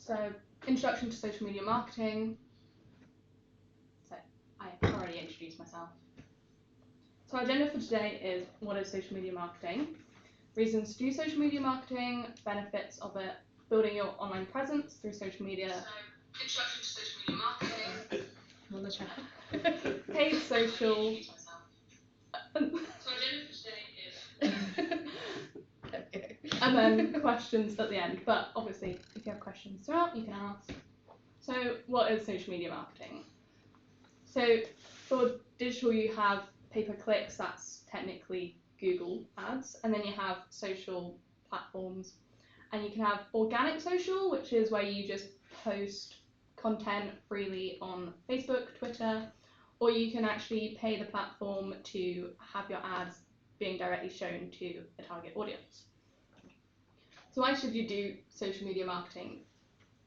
So, introduction to social media marketing. So, I already introduced myself. So our agenda for today is what is social media marketing, reasons to do social media marketing, benefits of it, building your online presence through social media. So, introduction to social media marketing. On the chat. Paid social. So agenda for today is. Okay. And then questions at the end. But obviously, if you have questions throughout, you can ask. So, what is social media marketing? So, for digital, you have pay-per-clicks, that's technically Google ads, and then you have social platforms, and you can have organic social, which is where you just post content freely on Facebook, Twitter, or you can actually pay the platform to have your ads being directly shown to a target audience. So why should you do social media marketing?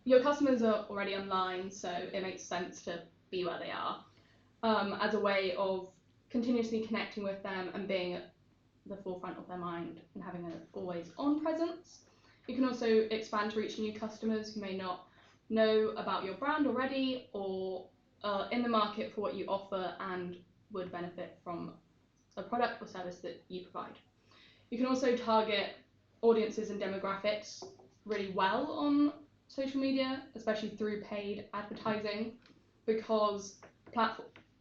Your customers are already online, so it makes sense to be where they are, as a way of continuously connecting with them and being at the forefront of their mind and having an always-on presence. You can also expand to reach new customers who may not know about your brand already or are in the market for what you offer and would benefit from a product or service that you provide. You can also target audiences and demographics really well on social media, especially through paid advertising, because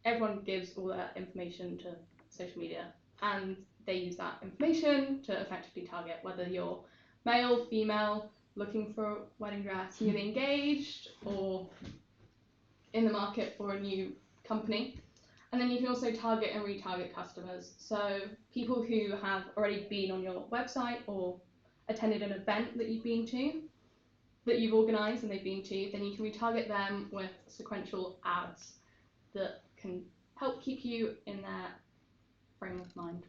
everyone gives all their information to social media and they use that information to effectively target whether you're male, female, looking for a wedding dress, newly engaged, or in the market for a new company. And then you can also target and retarget customers. So people who have already been on your website or attended an event that you've been to, that you've organised and they've been to, then you can retarget them with sequential ads that can help keep you in their frame of mind.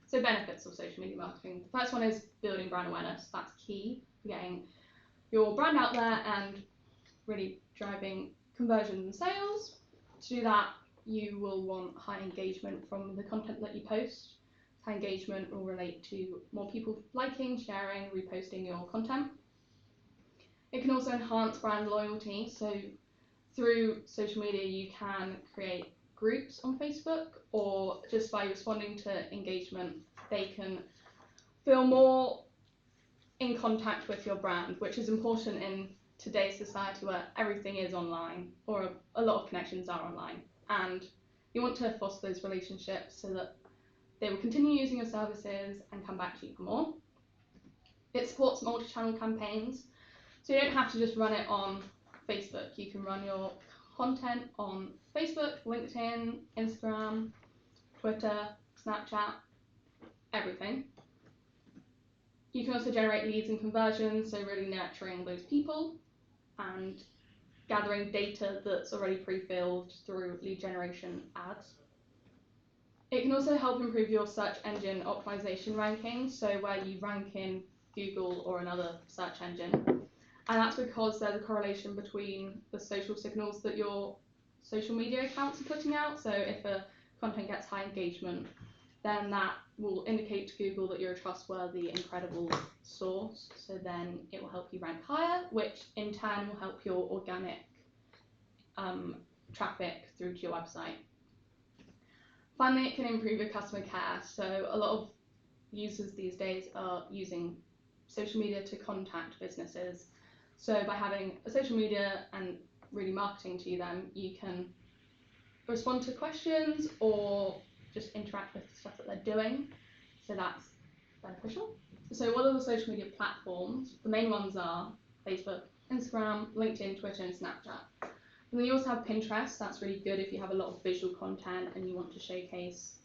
So benefits of social media marketing. The first one is building brand awareness. That's key for getting your brand out there and really driving conversion and sales. To do that, you will want high engagement from the content that you post. High engagement will relate to more people liking, sharing, reposting your content. It can also enhance brand loyalty. So through social media, you can create groups on Facebook, or just by responding to engagement, they can feel more in contact with your brand, which is important in today's society where everything is online, or a lot of connections are online, and you want to foster those relationships so that they will continue using your services and come back to you for more. It supports multi-channel campaigns, so you don't have to just run it on Facebook. You can run your content on Facebook, LinkedIn, Instagram, Twitter, Snapchat, everything. You can also generate leads and conversions, so really nurturing those people and gathering data that's already pre-filled through lead generation ads. It can also help improve your search engine optimization rankings, so where you rank in Google or another search engine. And that's because there's a correlation between the social signals that your social media accounts are putting out. So if a content gets high engagement, then that will indicate to Google that you're a trustworthy and credible source. So then it will help you rank higher, which in turn will help your organic traffic through to your website. Finally, it can improve your customer care. So a lot of users these days are using social media to contact businesses. So by having a social media and really marketing to them, you can respond to questions or just interact with the stuff that they're doing. So that's beneficial. So what are the social media platforms? The main ones are Facebook, Instagram, LinkedIn, Twitter, and Snapchat. And then you also have Pinterest. That's really good if you have a lot of visual content and you want to showcase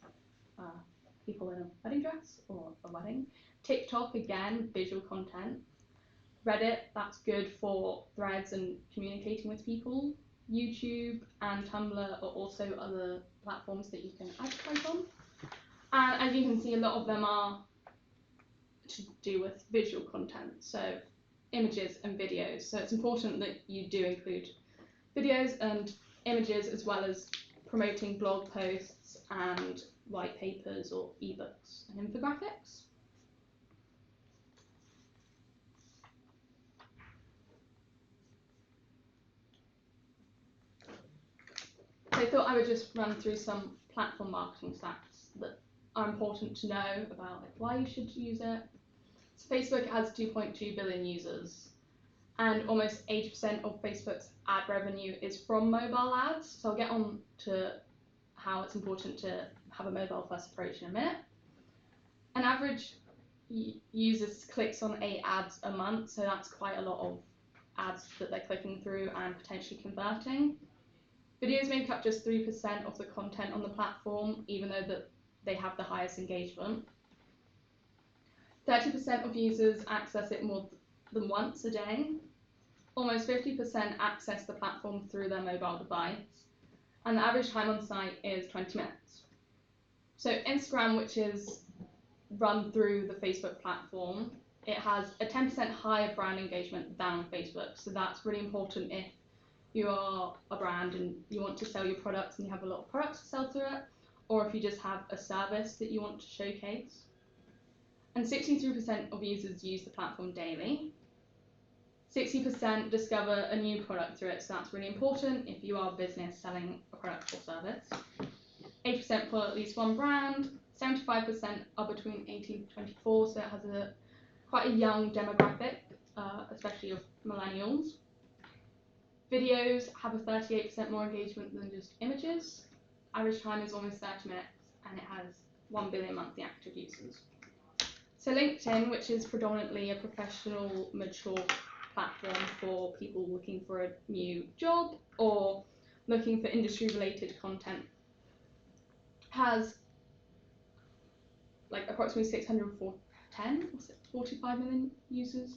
people in a wedding dress or a wedding. TikTok, again, visual content. Reddit, that's good for threads and communicating with people. YouTube and Tumblr are also other platforms that you can advertise on. And as you can see, a lot of them are to do with visual content, so images and videos. So it's important that you do include videos and images, as well as promoting blog posts and white papers or ebooks and infographics. thought I would just run through some platform marketing stats that are important to know about like why you should use it. So Facebook has 2.2 billion users, and almost 80% of Facebook's ad revenue is from mobile ads. So I'll get on to how it's important to have a mobile first approach in a minute. An average user clicks on 8 ads a month, so that's quite a lot of ads that they're clicking through and potentially converting. Videos make up just 3% of the content on the platform, even though that they have the highest engagement. 30% of users access it more than once a day. Almost 50% access the platform through their mobile device, and the average time on site is 20 minutes. So Instagram, which is run through the Facebook platform, it has a 10% higher brand engagement than Facebook. So that's really important if you are a brand and you want to sell your products and you have a lot of products to sell through it, or if you just have a service that you want to showcase. And 63% of users use the platform daily. 60% discover a new product through it, so that's really important if you are a business selling a product or service. 8% follow at least one brand. 75% are between 18 to 24, so it has quite a young demographic, especially of millennials. Videos have a 38% more engagement than just images. Average time is almost 30 minutes, and it has 1 billion monthly active users. So LinkedIn, which is predominantly a professional, mature platform for people looking for a new job or looking for industry-related content, has like approximately 45 million users.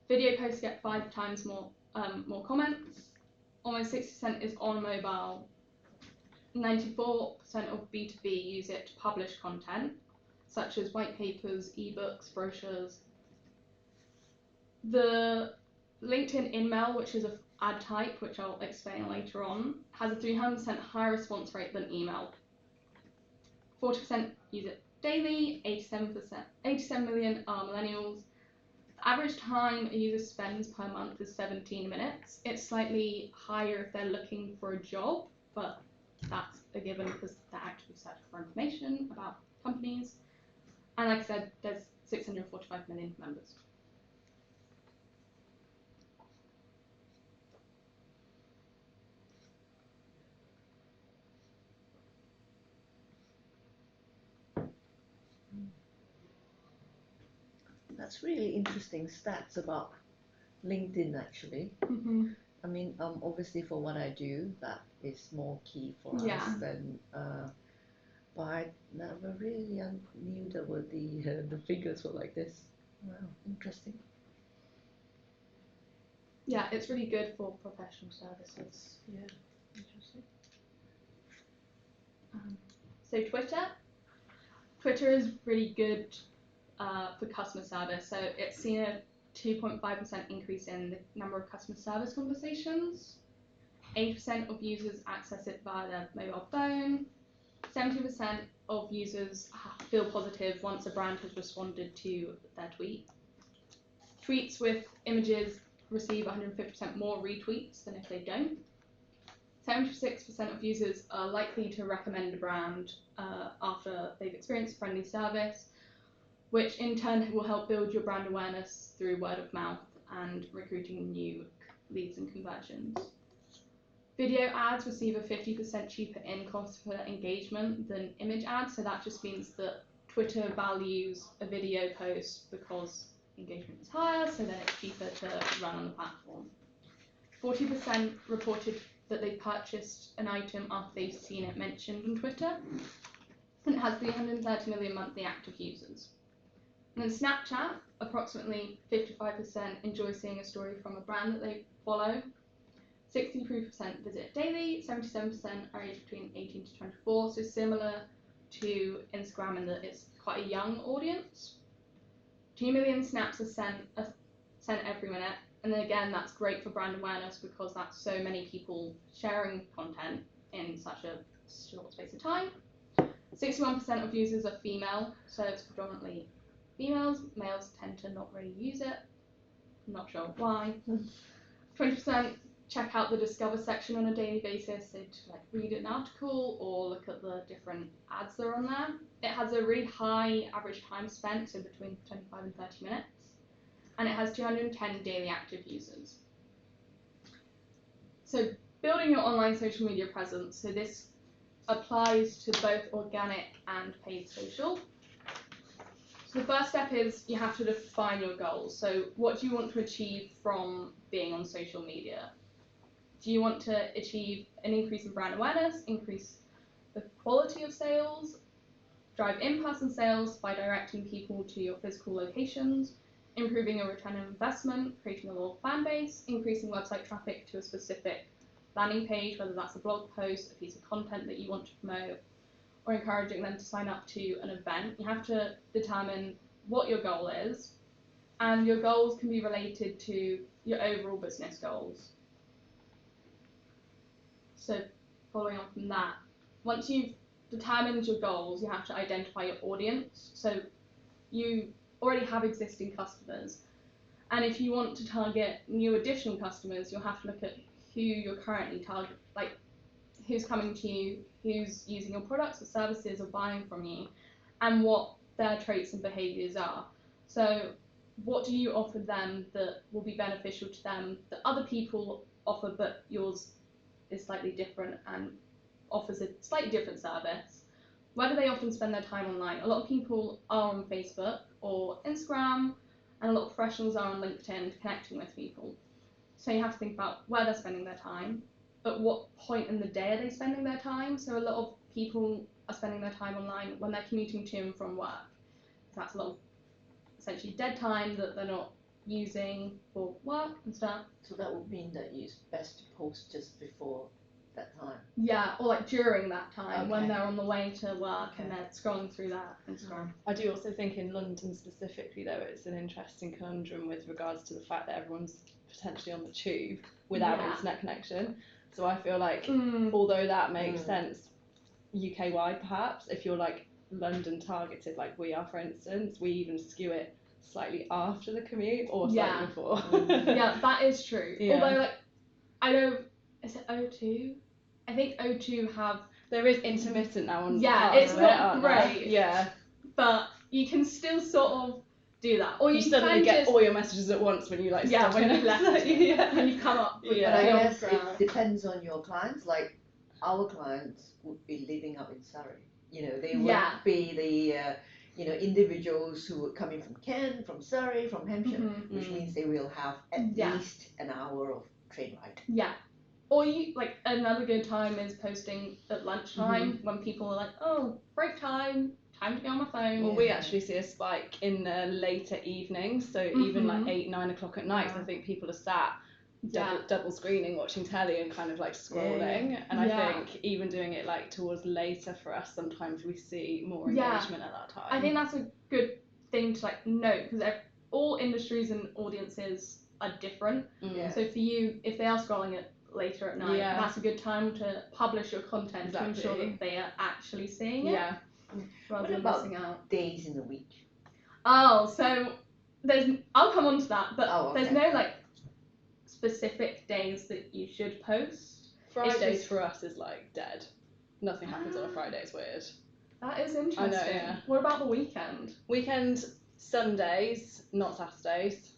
Video posts get 5 times more comments. Almost 60% is on mobile. 94% of B2B use it to publish content, such as white papers, ebooks, brochures. The LinkedIn InMail, which is an ad type, which I'll explain later on, has a 300% higher response rate than email. 40% use it daily, 87 million are millennials. The average time a user spends per month is 17 minutes. It's slightly higher if they're looking for a job, but that's a given because they're actively searching for information about companies. And like I said, there's 645 million members. That's really interesting stats about LinkedIn actually. Mm-hmm. I mean, obviously for what I do, that is more key for Yeah. us than. But I never really knew that were the figures were like this. Wow, interesting. Yeah, it's really good for professional services. Yeah, interesting. So Twitter is really good for customer service. So it's seen a 2.5% increase in the number of customer service conversations. 80% of users access it via their mobile phone. 70% of users feel positive once a brand has responded to their tweet. Tweets with images receive 150% more retweets than if they don't. 76% of users are likely to recommend a brand after they've experienced a friendly service, which in turn will help build your brand awareness through word of mouth and recruiting new leads and conversions. Video ads receive a 50% cheaper in cost per engagement than image ads, so that just means that Twitter values a video post because engagement is higher, so then it's cheaper to run on the platform. 40% reported that they purchased an item after they've seen it mentioned on Twitter, and it has 330 million monthly active users. And then Snapchat, approximately 55% enjoy seeing a story from a brand that they follow. 63% visit daily, 77% are aged between 18 to 24, so similar to Instagram in that it's quite a young audience. 2 million snaps are sent every minute, and then again that's great for brand awareness because that's so many people sharing content in such a short space of time. 61% of users are female, so it's predominantly females. Males tend to not really use it. I'm not sure why. 20% check out the Discover section on a daily basis, so to like read an article or look at the different ads that are on there. It has a really high average time spent, so between 25 and 30 minutes, and it has 210 daily active users. So building your online social media presence, so this applies to both organic and paid social. So the first step is you have to define your goals. So what do you want to achieve from being on social media? Do you want to achieve an increase in brand awareness, increase the quality of sales, drive in-person sales by directing people to your physical locations, improving your return on investment, creating a loyal fan base, increasing website traffic to a specific landing page, whether that's a blog post, a piece of content that you want to promote, or encouraging them to sign up to an event? You have to determine what your goal is, and your goals can be related to your overall business goals. So following on from that, once you've determined your goals, you have to identify your audience. So you already have existing customers, and if you want to target new additional customers, you'll have to look at who you're currently targeting, like who's coming to you, who's using your products or services or buying from you, and what their traits and behaviours are. So what do you offer them that will be beneficial to them that other people offer but yours is slightly different and offers a slightly different service? Where do they often spend their time online? A lot of people are on Facebook or Instagram, and a lot of professionals are on LinkedIn connecting with people. So you have to think about where they're spending their time, at what point in the day are they spending their time. So a lot of people are spending their time online when they're commuting to and from work. So that's a lot of essentially dead time that they're not using for work and stuff. So that would mean that it's best to post just before that time. Yeah, or like during that time when Okay. they're on the way to work and Okay. they're scrolling through that Instagram. I do also think in London specifically, though, it's an interesting conundrum with regards to the fact that everyone's potentially on the tube without Yeah. internet connection. So I feel like, Mm. although that makes sense UK-wide perhaps, if you're like London targeted like we are, for instance, we even skew it slightly after the commute or slightly Yeah. before. Yeah, that is true. Yeah. Although, like, I know, is it O2? I think O2 have, There is intermittent now on Yeah, parts it's of it, not aren't there? great. Yeah. but you can still sort of do that. Or You you suddenly can get just, all your messages at once when you like yeah, stop when in you've left, yeah. when you come up with Yeah. But I the guess ground. it depends on your clients. Like our clients would be living up in Surrey. You know, they would Yeah. be the individuals who would come in from Kent, from Surrey, from Hampshire, Mhm. which means they will have at Yeah. least an hour of train ride. Yeah. Or you, like, another good time is posting at lunchtime when people are like, oh, break time to get on my phone. Well, we actually see a spike in the later evenings, so even like 8, 9 o'clock at night. Yeah. I think people are sat Yeah. double screening, watching telly, and kind of like scrolling. And Yeah. I think even doing it like towards later for us, sometimes we see more Yeah. engagement at that time. I think that's a good thing to like note, because all industries and audiences are different. Yeah. So for you, if they are scrolling it later at night, Yeah. that's a good time to publish your content to ensure Exactly. that they are actually seeing it Yeah. rather What than about missing out. days in the week? Oh, so I'll come on to that, but Oh, okay. there's no like specific days that you should post. Fridays just- for us is like dead. Nothing happens on a Friday. It's weird. That is interesting. yeah. What about the weekend? Weekend, Sundays, not Saturdays.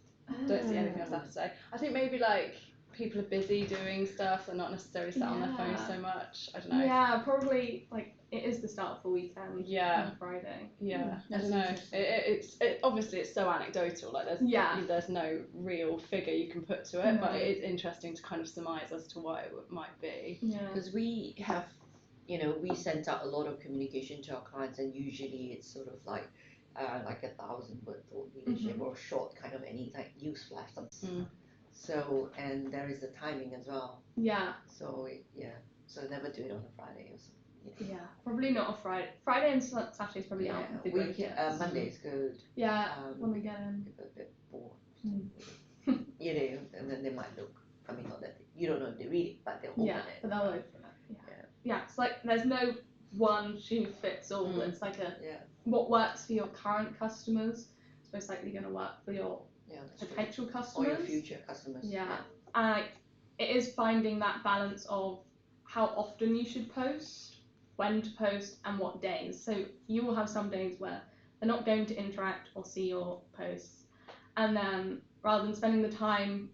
Don't see anything on Saturday. I think maybe like people are busy doing stuff, they're not necessarily sat on their phones Yeah. so much. I don't know. Yeah, probably like it is the start of the weekend. Yeah. On Friday. Yeah, I That's don't know. interesting. It obviously it's so anecdotal. Like there's no real figure you can put to it, but No. it is interesting to kind of surmise as to why it might be. Yeah. Because we have, we send out a lot of communication to our clients, and usually it's sort of like 1,000 word thought leadership or short kind of any like news flash. So, and there is the timing as well. Yeah. So so never do it on a Friday or something. Yeah. Probably not a Friday. Friday and Saturday is probably not the greatest. Monday is good. Yeah. When we get in. A bit bored. Mm. And then they might look. I mean, not that you don't know if they read it, but they'll open Yeah, it. but they'll open it. Yeah. It's like there's no one shoe fits all. It's like what works for your current customers is most likely going to work for your that's true. potential Or customers. your future customers. Yeah. And it is finding that balance of how often you should post, when to post, and what days. So you will have some days where they're not going to interact or see your posts, and then rather than spending the time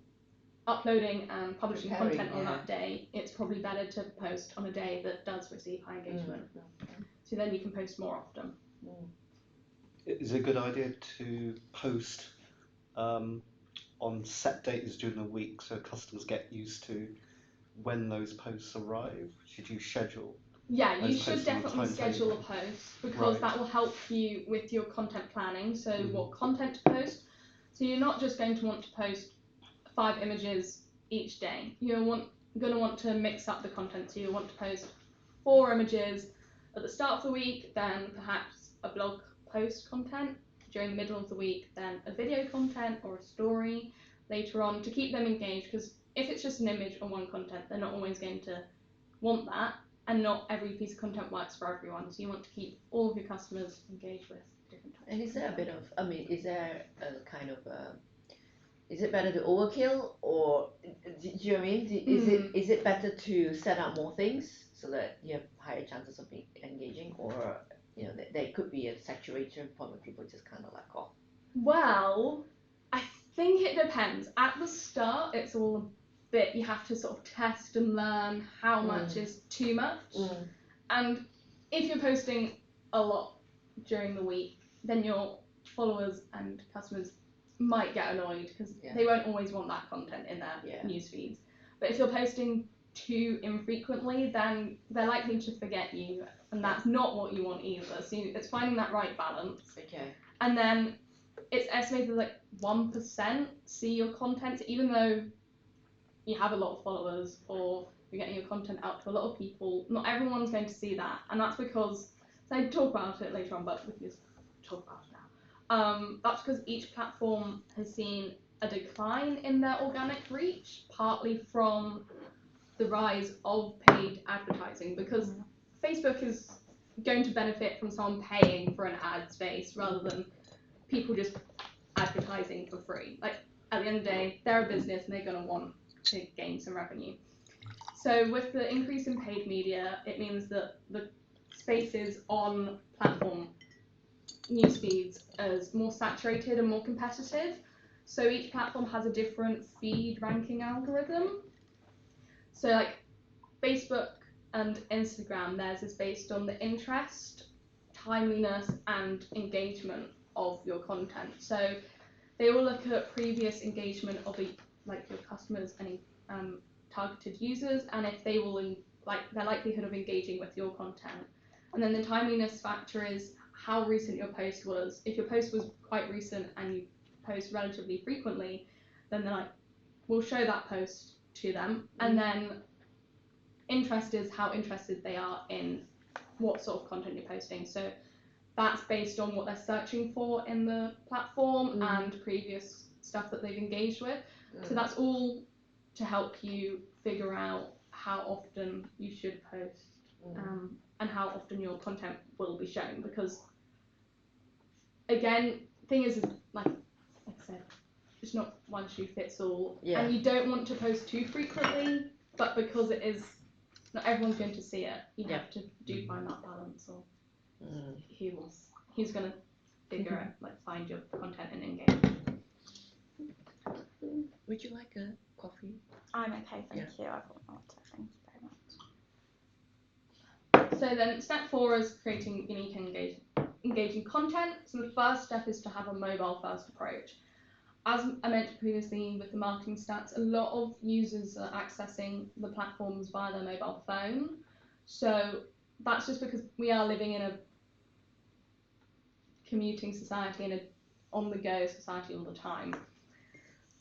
uploading and publishing Preparing, content on yeah. that day, it's probably better to post on a day that does receive high engagement. So then you can post more often. Is it a good idea to post on set days during the week so customers get used to when those posts arrive? Should you schedule? Yeah, you As should opposed to the definitely schedule a timetable. post because Right. that will help you with your content planning. So Mhm. what content to post. So you're not just going to want to post 5 images each day. You're going to want to mix up the content. So you want to post 4 images at the start of the week, then perhaps a blog post content during the middle of the week, then a video content or a story later on to keep them engaged, because if it's just an image or one content, they're not always going to want that, and not every piece of content works for everyone. So you want to keep all of your customers engaged with different types. And is there a bit of, I mean, is there a kind of is it better to overkill, or do you know what I mean? Is it better to set up more things so that you have higher chances of being engaging, or you know there could be a saturation point where people just kind of like, oh. Well, I think it depends. At the start, it's all a bit, you have to sort of test and learn how much is too much. And if you're posting a lot during the week, then your followers and customers might get annoyed because they won't always want that content in their news feeds. But if you're posting too infrequently, then they're likely to forget you, and that's not what you want either. So it's finding that right balance. Okay. And then it's estimated that like 1% see your content, so even though you have a lot of followers or you're getting your content out to a lot of people, not everyone's going to see that. And that's because, so I talk about it later on, but we can just talk about it now. That's because each platform has seen a decline in their organic reach, partly from the rise of paid advertising, because Facebook is going to benefit from someone paying for an ad space rather than people just advertising for free. Like, at the end of the day, they're a business and they're going to want to gain some revenue. So with the increase in paid media, it means that the spaces on platform news feeds is more saturated and more competitive. So each platform has a different feed ranking algorithm. So like Facebook and Instagram, theirs is based on the interest, timeliness, and engagement of your content. So they will look at previous engagement of like your customers and targeted users, and if they will like their likelihood of engaging with your content. And then the timeliness factor is how recent your post was. If your post was quite recent and you post relatively frequently, then they're like, we'll show that post to them. And then interest is how interested they are in what sort of content you're posting. So that's based on what they're searching for in the platform and previous stuff that they've engaged with. So that's all to help you figure out how often you should post and how often your content will be shown. Because again, thing is like I said, it's not one shoe fits all, and you don't want to post too frequently, but because it is not everyone's going to see it, you have to find that balance, or who's going to figure it, like find your content and engage. Would you like a coffee? I'm okay, thank you. I've got water, thank you very much. So then step 4 is creating unique and engaging content. So the first step is to have a mobile first approach. As I mentioned previously with the marketing stats, a lot of users are accessing the platforms via their mobile phone. So that's just because we are living in a commuting society and an on-the-go society all the time.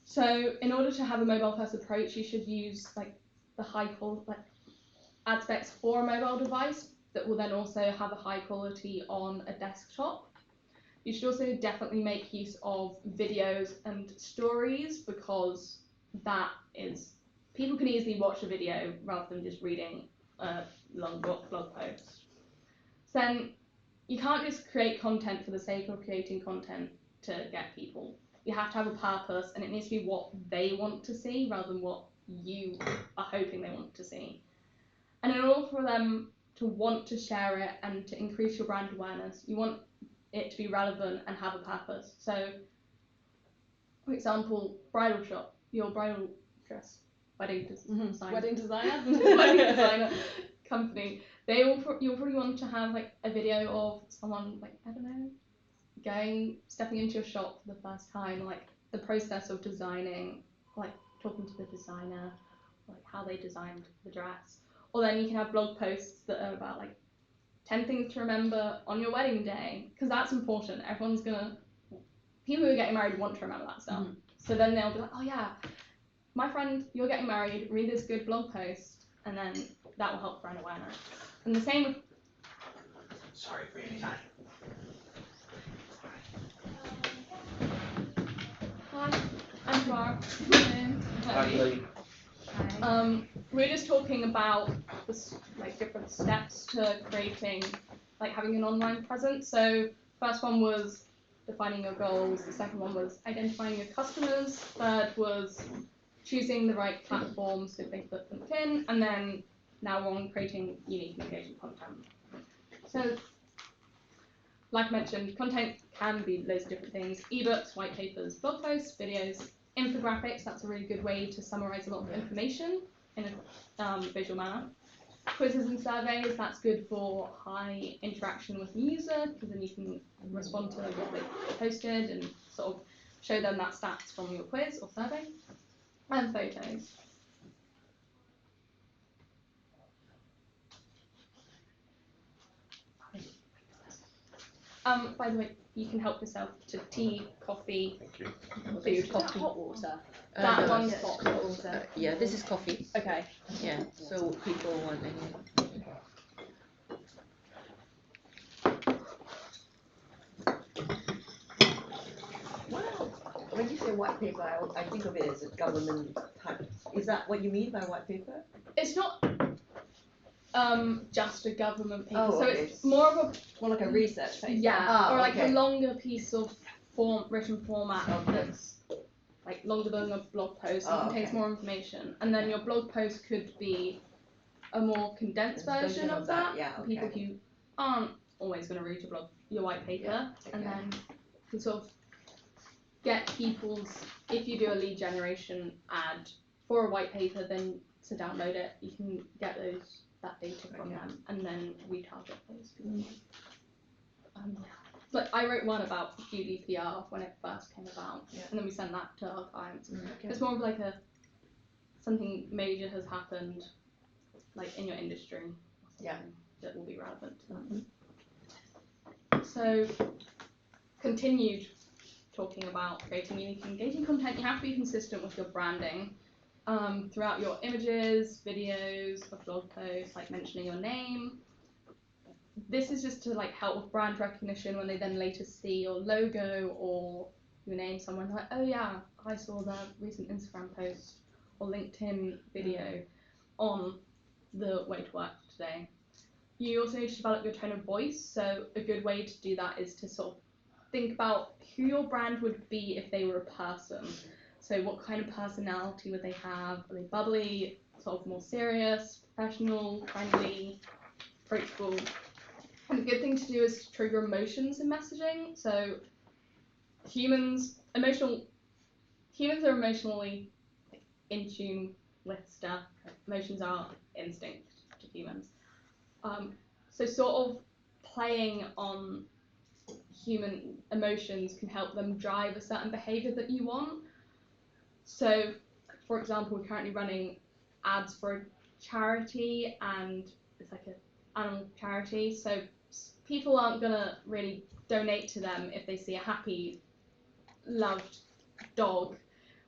So in order to have a mobile first approach, you should use like the high quality ad specs for a mobile device that will then also have a high quality on a desktop. You should also definitely make use of videos and stories, because that is, people can easily watch a video rather than just reading a long blog post. So then you can't just create content for the sake of creating content to get people. You have to have a purpose, and it needs to be what they want to see rather than what you are hoping they want to see. And in order for them to want to share it and to increase your brand awareness, you want it to be relevant and have a purpose. So, for example, bridal shop, your bridal dress, wedding designer, Wedding designer. wedding designer company, you'll probably want to have like a video of someone, like, I don't know, stepping into your shop for the first time, like the process of designing, like talking to the designer, like how they designed the dress. Or then you can have blog posts that are about like 10 things to remember on your wedding day, because that's important. People who are getting married want to remember that stuff. So then they'll be like, oh yeah, my friend, you're getting married, read this good blog post, and then that will help brand awareness. And the same with... Sorry, really bad. Hi, I'm Clara. Hi, Lee. We're just talking about like different steps to creating, like having an online presence. So first one was defining your goals. The second one was identifying your customers. Third was choosing the right platforms, so Facebook, LinkedIn, and then now we're on creating unique and engaging content. So, like I mentioned, content can be loads of different things: ebooks, white papers, blog posts, videos, infographics. That's a really good way to summarize a lot of information in a visual manner. Quizzes and surveys, that's good for high interaction with the user, because then you can respond to what they posted and sort of show them that stats from your quiz or survey. And photos. By the way, you can help yourself to tea, coffee, Thank food. Is that hot water? That no, one's yes. hot water. Yeah, this is coffee. Okay. Yeah, so people want any. Well, when you say white paper, I think of it as a government type. Is that what you mean by white paper? It's not just a government paper, Oh, so okay. it's more of a More like a research paper. or like okay. a longer piece of written format Okay. that's like longer than a blog post and contains okay. more information. And then your blog post could be a more condensed version of that. Yeah, For people okay. who aren't always going to read your white paper, Yeah, and okay. then you can sort of get if you do a lead generation ad for a white paper, then to download it, you can get that data from Okay. them and then retarget those people. But I wrote one about GDPR when it first came about, Yeah. and then we sent that to our clients. Okay. It's more of like something major has happened, like in your industry, or something that will be relevant to them. So, continued talking about creating unique and engaging content. You have to be consistent with your branding throughout your images, videos, or blog posts, like mentioning your name. This is just to like help with brand recognition when they then later see your logo or your name. Someone like, oh yeah, I saw the recent Instagram post or LinkedIn video on the way to work today. You also need to develop your tone of voice. So a good way to do that is to sort of think about who your brand would be if they were a person. So what kind of personality would they have? Are they bubbly, sort of more serious, professional, friendly, approachable? And a good thing to do is to trigger emotions in messaging. So humans are emotionally in tune with stuff. Emotions are instinct to humans. So sort of playing on human emotions can help them drive a certain behaviour that you want. So, for example, we're currently running ads for a charity, and it's like an animal charity. So people aren't gonna really donate to them if they see a happy, loved dog,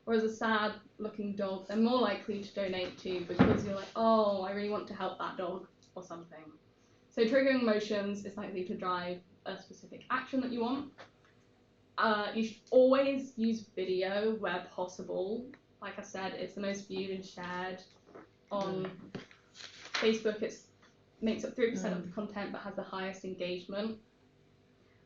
whereas a sad-looking dog, they're more likely to donate to because you're like, oh, I really want to help that dog or something. So triggering emotions is likely to drive a specific action that you want. You should always use video where possible. Like I said, it's the most viewed and shared. On Facebook, it makes up 3% of the content but has the highest engagement.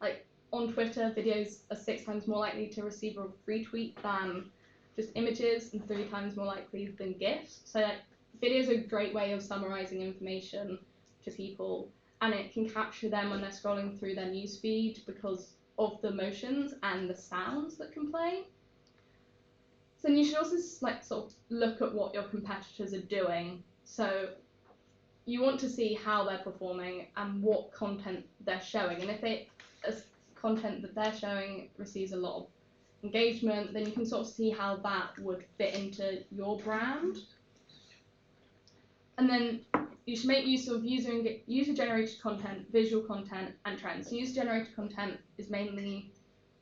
Like on Twitter, videos are 6 times more likely to receive a retweet than just images and 3 times more likely than GIFs. So like, video is a great way of summarizing information to people, and it can capture them when they're scrolling through their newsfeed because of the motions and the sounds that can play. So then you should also like sort of look at what your competitors are doing. So you want to see how they're performing and what content they're showing, and if content that they're showing receives a lot of engagement, then you can sort of see how that would fit into your brand. And then you should make use of user-generated content, visual content, and trends. So user-generated content is mainly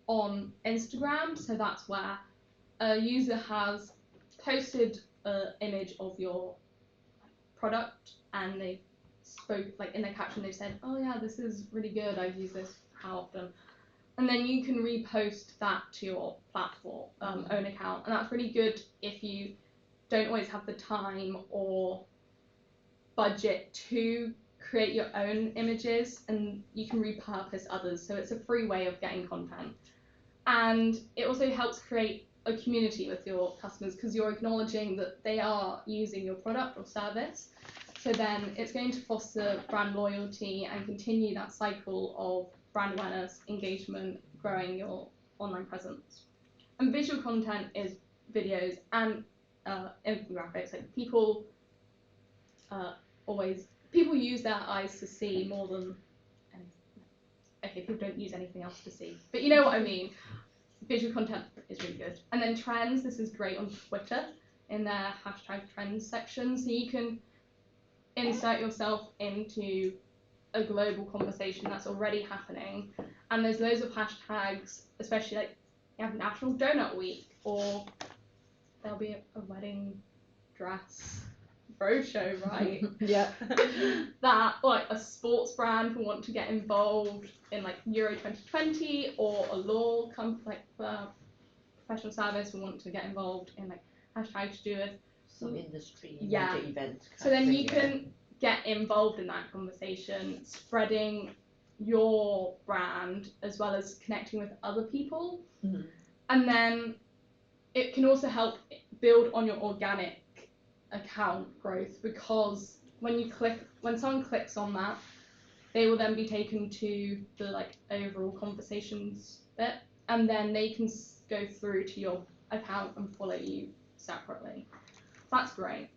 on Instagram, so that's where a user has posted an image of your product, and they spoke, like in their caption they've said, oh yeah, this is really good, I've used this how often, and then you can repost that to your platform own account, and that's really good if you don't always have the time or budget to create your own images, and you can repurpose others, so it's a free way of getting content. And it also helps create a community with your customers because you're acknowledging that they are using your product or service. So then it's going to foster brand loyalty and continue that cycle of brand awareness, engagement, growing your online presence. And visual content is videos and infographics. Like people use their eyes to see more than okay, people don't use anything else to see, but you know what I mean. Visual content is really good. And then trends, this is great on Twitter in their hashtag trends section, so you can insert yourself into a global conversation that's already happening, and there's loads of hashtags, especially like you have National Donut Week, or there'll be a wedding dress roadshow, right? Yeah. That like a sports brand will want to get involved in like Euro 2020, or a law professional service will want to get involved in like hashtag to do with Some industry Yeah. major event. So then you can get involved in that conversation, spreading your brand as well as connecting with other people. Mhm. And then it can also help build on your organic account growth, because when someone clicks on that, they will then be taken to the like overall conversations bit, and then they can go through to your account and follow you separately. That's great.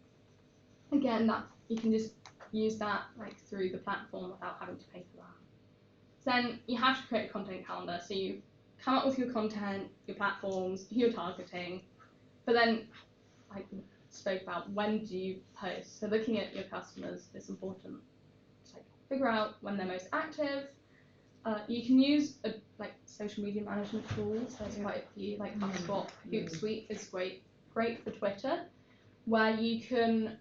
Again, that you can just use that like through the platform without having to pay for that. So then you have to create a content calendar. So you come up with your content, your platforms, who you're targeting, but then like we spoke about, when do you post? So looking at your customers is important. Just like figure out when they're most active. You can use like social media management tools. There's quite a few, like HubSpot, Hootsuite is great for Twitter, where you can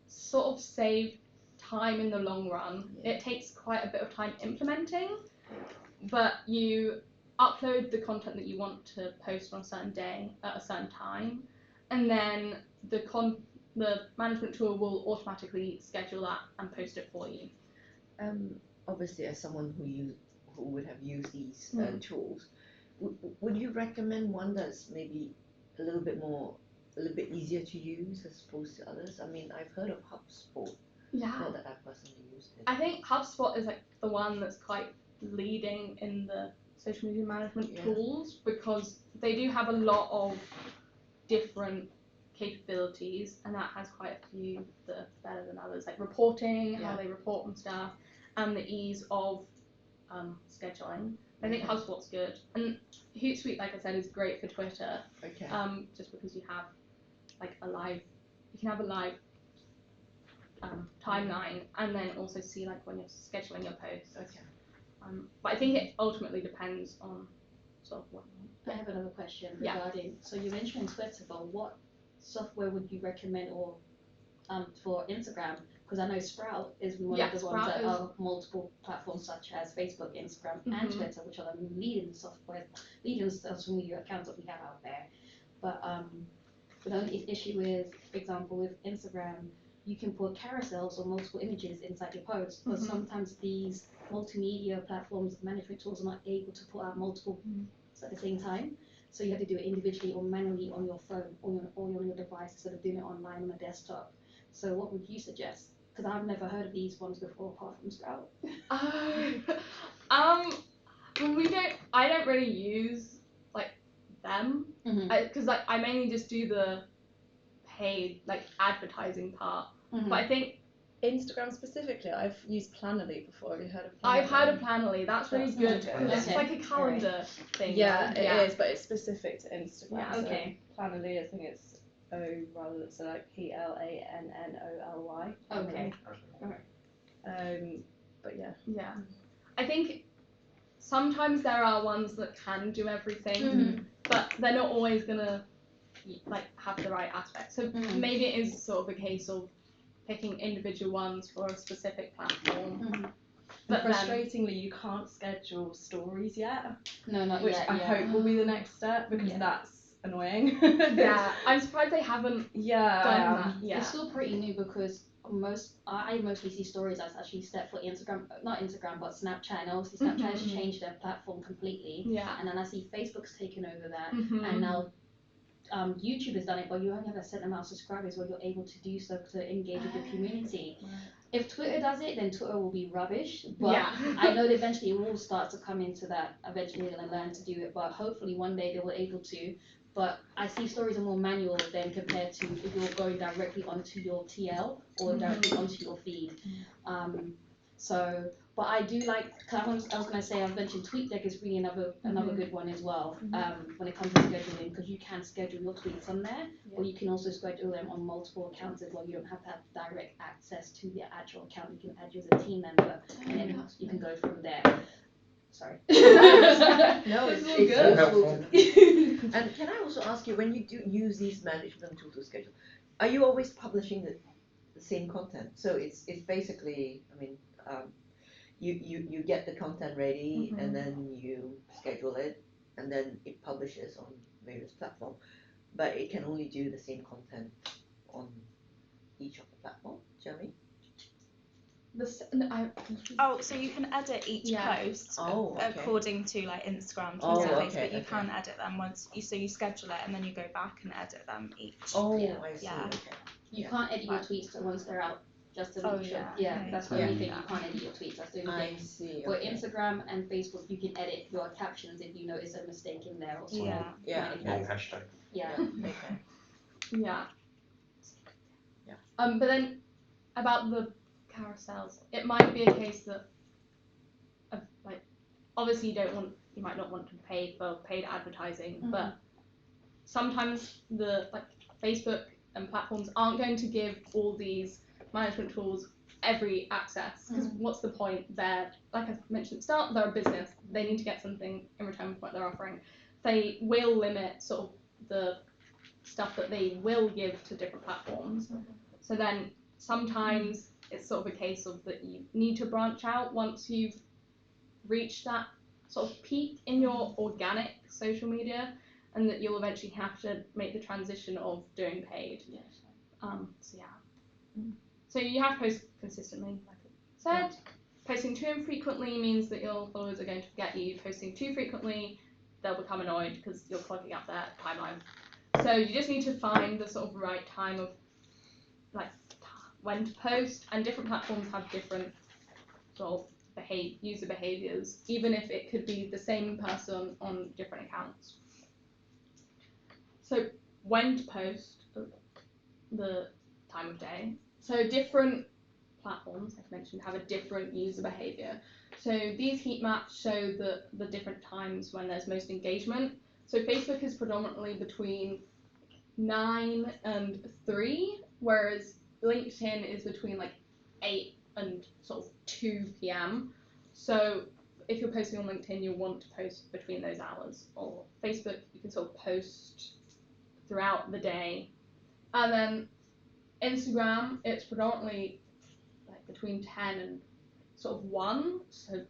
sort of save time in the long run. It takes quite a bit of time implementing, but you upload the content that you want to post on a certain day at a certain time, and then the management tool will automatically schedule that and post it for you. Obviously, as someone who would have used these tools, would you recommend one that's maybe a little bit easier to use as opposed to others? I mean, I've heard of HubSpot. Yeah. Not that I've personally used it. I think HubSpot is like the one that's quite leading in the social media management tools, because they do have a lot of different capabilities, and that has quite a few that are better than others, like reporting, how they report and stuff, and the ease of scheduling. I think HubSpot's good, and Hootsuite, like I said, is great for Twitter. Okay. Just because you have like you can have a live timeline, and then also see like when you're scheduling your posts. Okay. But I think it ultimately depends on sort of what you want. I have another question regarding. So you mentioned Twitter, but what software would you recommend, or for Instagram? Because I know Sprout is one of the ones that are multiple platforms such as Facebook, Instagram, and Twitter, which are the leading social media accounts that we have out there. But the only issue is, for example, with Instagram, you can put carousels or multiple images inside your post, but sometimes these multimedia platforms, management tools, are not able to put out multiple at the same time. So you have to do it individually or manually on your phone or on your device instead of doing it online on a desktop. So what would you suggest? Because I've never heard of these ones before apart from Sprout. Well, I don't really use like them, because like I mainly just do the paid like advertising part. But I think Instagram specifically, I've used Planoly before. Have you heard of Planoly? I've heard of Planoly. That's really That's good. good. It's Okay. like a calendar thing. Yeah, right? it is, but it's specific to Instagram. Yeah, so okay. Planoly, I think it's O rather than so like PLANNOLY. Okay. But yeah. Yeah. I think sometimes there are ones that can do everything, but they're not always gonna like have the right aspect. So maybe it is sort of a case of picking individual ones for a specific platform. But frustratingly, you can't schedule stories yet. No, not which yet. I hope will be the next step because that's annoying. Yeah, I'm surprised they haven't done that yet. It's still pretty new because I mostly see stories as actually set for Instagram, not Instagram, but Snapchat. And obviously Snapchat has changed their platform completely. Yeah. And then I see Facebook's taken over that, and now YouTube has done it, but you only have a certain amount of subscribers where you're able to do so to engage with the community. Right. If Twitter does it, then Twitter will be rubbish. But Yeah. I know that eventually it will start to come into that. Eventually they're going to learn to do it, but hopefully one day they will able to. But I see stories are more manual than compared to if you're going directly onto your TL or directly onto your feed. But I do like, cause I was going to say, I've mentioned TweetDeck is really another good one as well, when it comes to scheduling, because you can schedule your tweets on there, or you can also schedule them on multiple accounts as well. You don't have to have direct access to their actual account. You can add you as a team member, and then you can go from there. Sorry. No, it's good. useful. And can I also ask you, when you do use these management tools to schedule, are you always publishing the same content? So it's basically, I mean, you get the content ready and then you schedule it and then it publishes on various platforms, but it can only do the same content on each of the platforms. Jeremy? So you can edit each post okay. according to like Instagram, Oh, Twitter, okay, but you can edit them once you schedule it and then you go back and edit them each. I see. Yeah. Okay. You can't edit your tweets once they're out, just to make sure. That's the Yeah. only thing, you can't edit your tweets, that's the only thing. I see. For Okay. Instagram and Facebook, you can edit your captions if you notice a mistake in there or something. Yeah. Wrong hashtag. Yeah. Okay. Yeah. Yeah. But then about the carousels, it might be a case that like obviously you might not want to pay for paid advertising, but sometimes the like Facebook and platforms aren't going to give all these management tools every access, because what's the point? They're, like I mentioned at the start, they're a business, they need to get something in return for what they're offering. They will limit sort of the stuff that they will give to different platforms. So then sometimes it's sort of a case of that you need to branch out once you've reached that sort of peak in your organic social media, and that you'll eventually have to make the transition of doing paid. So you have to post consistently, like I said. Posting too infrequently means that your followers are going to forget you. Posting too frequently, they'll become annoyed because you're clogging up their timeline. So you just need to find the sort of right time of like when to post, and different platforms have different sort of user behaviors, even if it could be the same person on different accounts. So when to post, the time of day. So different platforms, like I mentioned, have a different user behavior. So these heat maps show the different times when there's most engagement. So Facebook is predominantly between 9 and 3, whereas LinkedIn is between like 8 and sort of 2 p.m. So if you're posting on LinkedIn, you'll want to post between those hours. Or Facebook, you can sort of post throughout the day. And then Instagram, it's predominantly like between 10 and sort of 1. So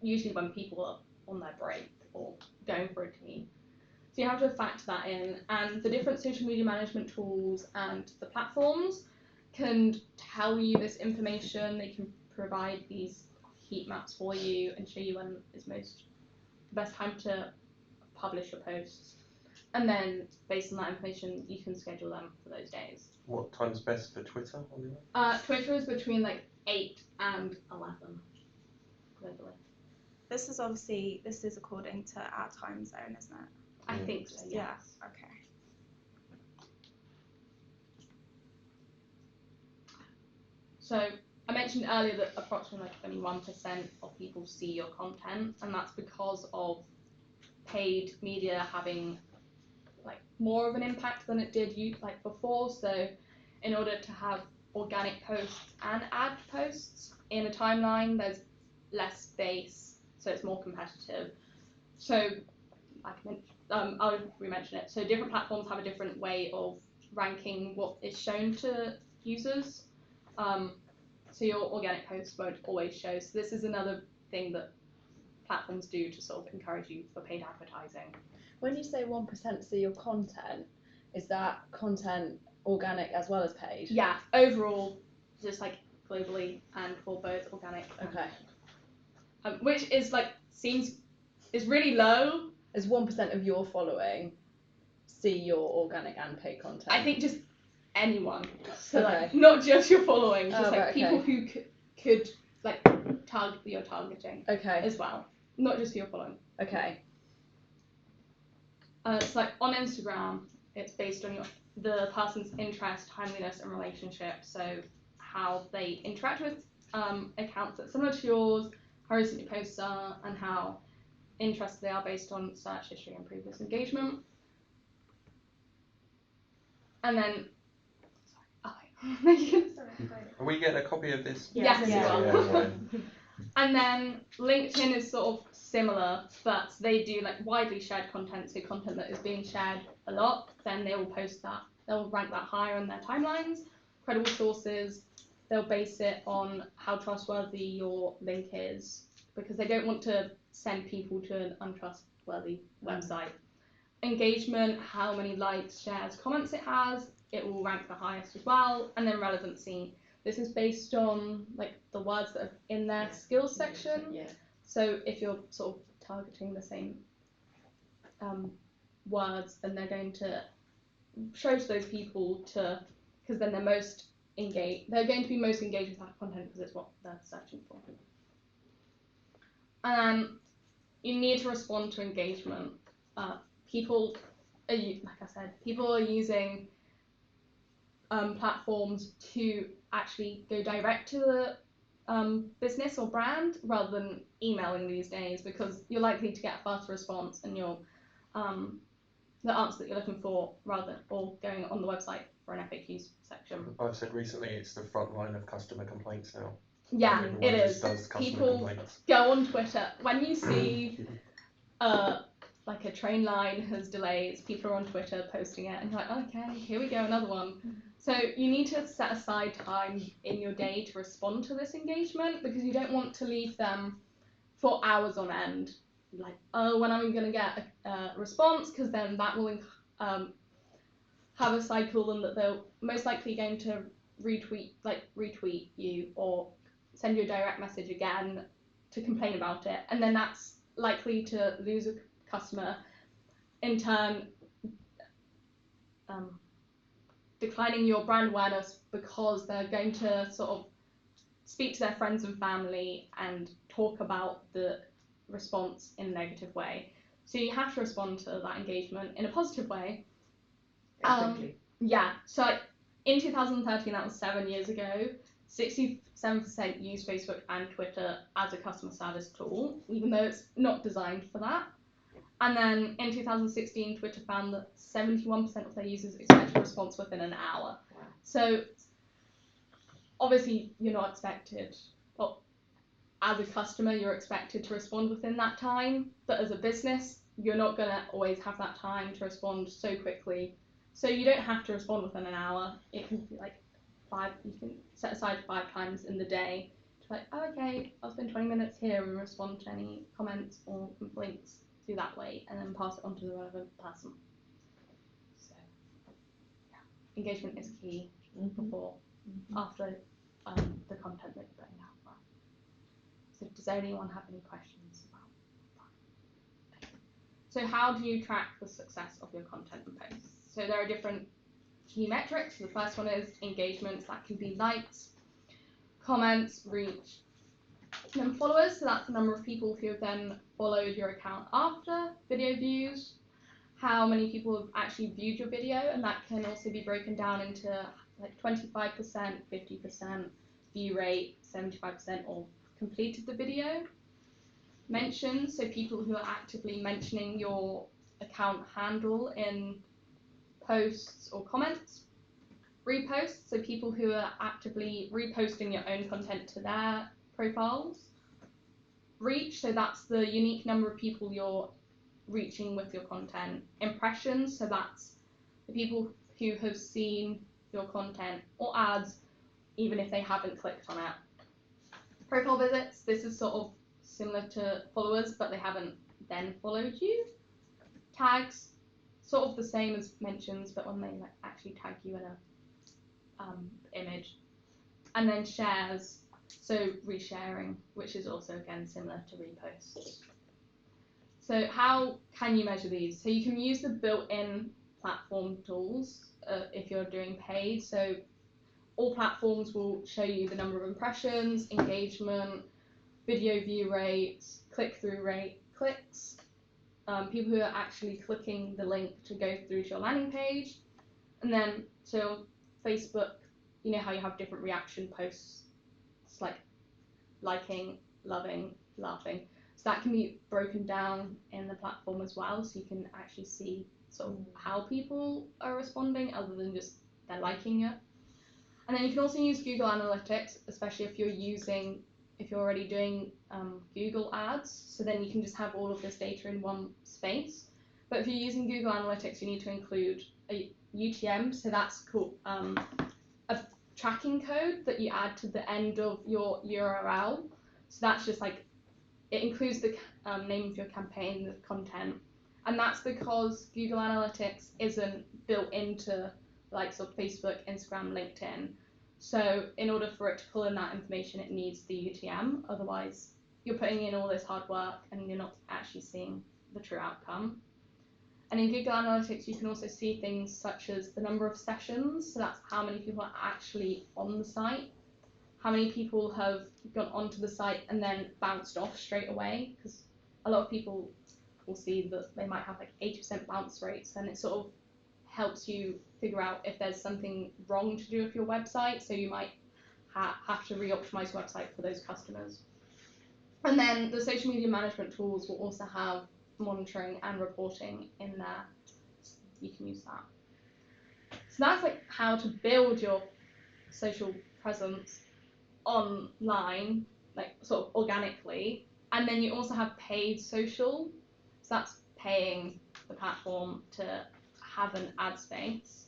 usually when people are on their break or going for a tea. So you have to factor that in, and the different social media management tools and the platforms can tell you this information. They can provide these heat maps for you and show you when is the best time to publish your posts. and then based on that information, you can schedule them for those days. What time's best for Twitter? On the Twitter is between like 8 and 11 globally. This is according to our time zone, isn't it? I think so. Yeah. Yes. Okay. So I mentioned earlier that approximately like only 1% of people see your content, and that's because of paid media having like more of an impact than it did like before. So in order to have organic posts and ad posts in a timeline, there's less space, so it's more competitive. So I'll re-mention it. So different platforms have a different way of ranking what is shown to users. So your organic posts won't always show. So this is another thing that platforms do to sort of encourage you for paid advertising. When you say 1% see your content, is that content organic as well as paid? Yeah, overall, just like globally and for both organic. Okay. Which is like is really low. Is 1% of your following see your organic and paid content? I think just anyone. So Okay. like not just your following, just Oh, like right, people okay. who could like target your targeting Okay. as well, not just your following. Okay. It's like on Instagram, it's based on the person's interest, timeliness, and relationship. So how they interact with accounts that's similar to yours, how recent your posts are, and how interested they are based on search history and previous engagement. And then, Are we getting a copy of this? Yes, you are. Yeah. And then LinkedIn is sort of similar, but they do like widely shared content, so content that is being shared a lot, then they will post that, they'll rank that higher on their timelines. Credible sources, they'll base it on how trustworthy your link is, because they don't want to send people to an untrustworthy website. Engagement, how many likes, shares, comments it has, it will rank the highest as well. And then relevancy, this is based on like the words that are in their skills section. Yeah. So if you're sort of targeting the same words, then they're going to show to those people because then they're most engaged. They're going to be most engaged with that content because it's what they're searching for. And you need to respond to engagement. People are, like I said, people are using platforms to actually go direct to the business or brand rather than emailing these days, because you're likely to get a faster response and you'll the answer that you're looking for rather than or going on the website for an FAQs section. I've said recently it's the front line of customer complaints now. Yeah, Everyone it just is. does customer People complaints. go on Twitter when you see like a train line has delays, people are on Twitter posting it and you're like, okay, here we go, another one. So you need to set aside time in your day to respond to this engagement, because you don't want to leave them for hours on end. Like, oh, when am I going to get a response? Because then that will have a cycle, and that they're most likely going to retweet you or send you a direct message again to complain about it, and then that's likely to lose a customer, in turn declining your brand awareness, because they're going to sort of speak to their friends and family and talk about the response in a negative way. So you have to respond to that engagement in a positive way. Quickly. Yeah, so like in 2013, that was 7 years ago, 67% use Facebook and Twitter as a customer service tool, even though it's not designed for that. And then in 2016, Twitter found that 71% of their users expect a response within an hour. Wow. So obviously you're not expected, well, as a customer, you're expected to respond within that time, but as a business, you're not going to always have that time to respond so quickly. So you don't have to respond within an hour. It can be like you can set aside 5 times in the day to like, oh, okay, I'll spend 20 minutes here and respond to any comments or complaints through that way, and then pass it on to the relevant person. So yeah, engagement is key before, after the content that you're putting out there. So does anyone have any questions about that? So how do you track the success of your content and posts? So there are different key metrics. The first one is engagements. That can be likes, comments, reach, and then followers. So that's the number of people who have then followed your account after. Video views, how many people have actually viewed your video, and that can also be broken down into like 25%, 50% view rate, 75% or completed the video. Mentions, so people who are actively mentioning your account handle in posts or comments. Reposts, so people who are actively reposting your own content to their profiles. Reach, so that's the unique number of people you're reaching with your content. Impressions, so that's the people who have seen your content or ads even if they haven't clicked on it. Profile visits, this is sort of similar to followers but they haven't then followed you. Tags, sort of the same as mentions but when they like actually tag you in a image. And then shares, so resharing, which is also again similar to reposts. So how can you measure these? So you can use the built-in platform tools if you're doing paid. So all platforms will show you the number of impressions, engagement, video view rates, click-through rate, clicks, people who are actually clicking the link to go through to your landing page. And then, so Facebook, you know how you have different reaction posts, it's like liking, loving, laughing. So that can be broken down in the platform as well, so you can actually see sort of how people are responding other than just they're liking it. And then you can also use Google Analytics, especially if you're already doing Google ads, so then you can just have all of this data in one space. But if you're using Google Analytics, you need to include a UTM, so that's called a tracking code that you add to the end of your URL. So that's just like, it includes the name of your campaign, the content, and that's because Google Analytics isn't built into like sort of Facebook, Instagram, LinkedIn. So in order for it to pull in that information, it needs the UTM. Otherwise, you're putting in all this hard work and you're not actually seeing the true outcome. And in Google Analytics, you can also see things such as the number of sessions. So that's how many people are actually on the site. How many people have gone onto the site and then bounced off straight away, because a lot of people will see that they might have like 80% bounce rates, and it sort of helps you figure out if there's something wrong to do with your website, so you might have to re-optimize your website for those customers. And then the social media management tools will also have monitoring and reporting in there, so you can use that. So that's like how to build your social presence online, like sort of organically. And then you also have paid social, so that's paying the platform to have an ad space.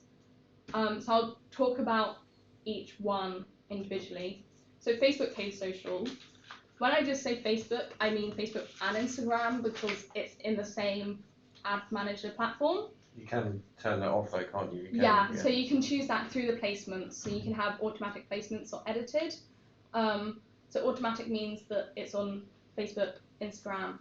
So I'll talk about each one individually. So Facebook paid social. When I just say Facebook, I mean Facebook and Instagram because it's in the same ad manager platform. You can turn that off though, can't you? Yeah, so you can choose that through the placements. So you can have automatic placements or edited. So automatic means that it's on Facebook, Instagram,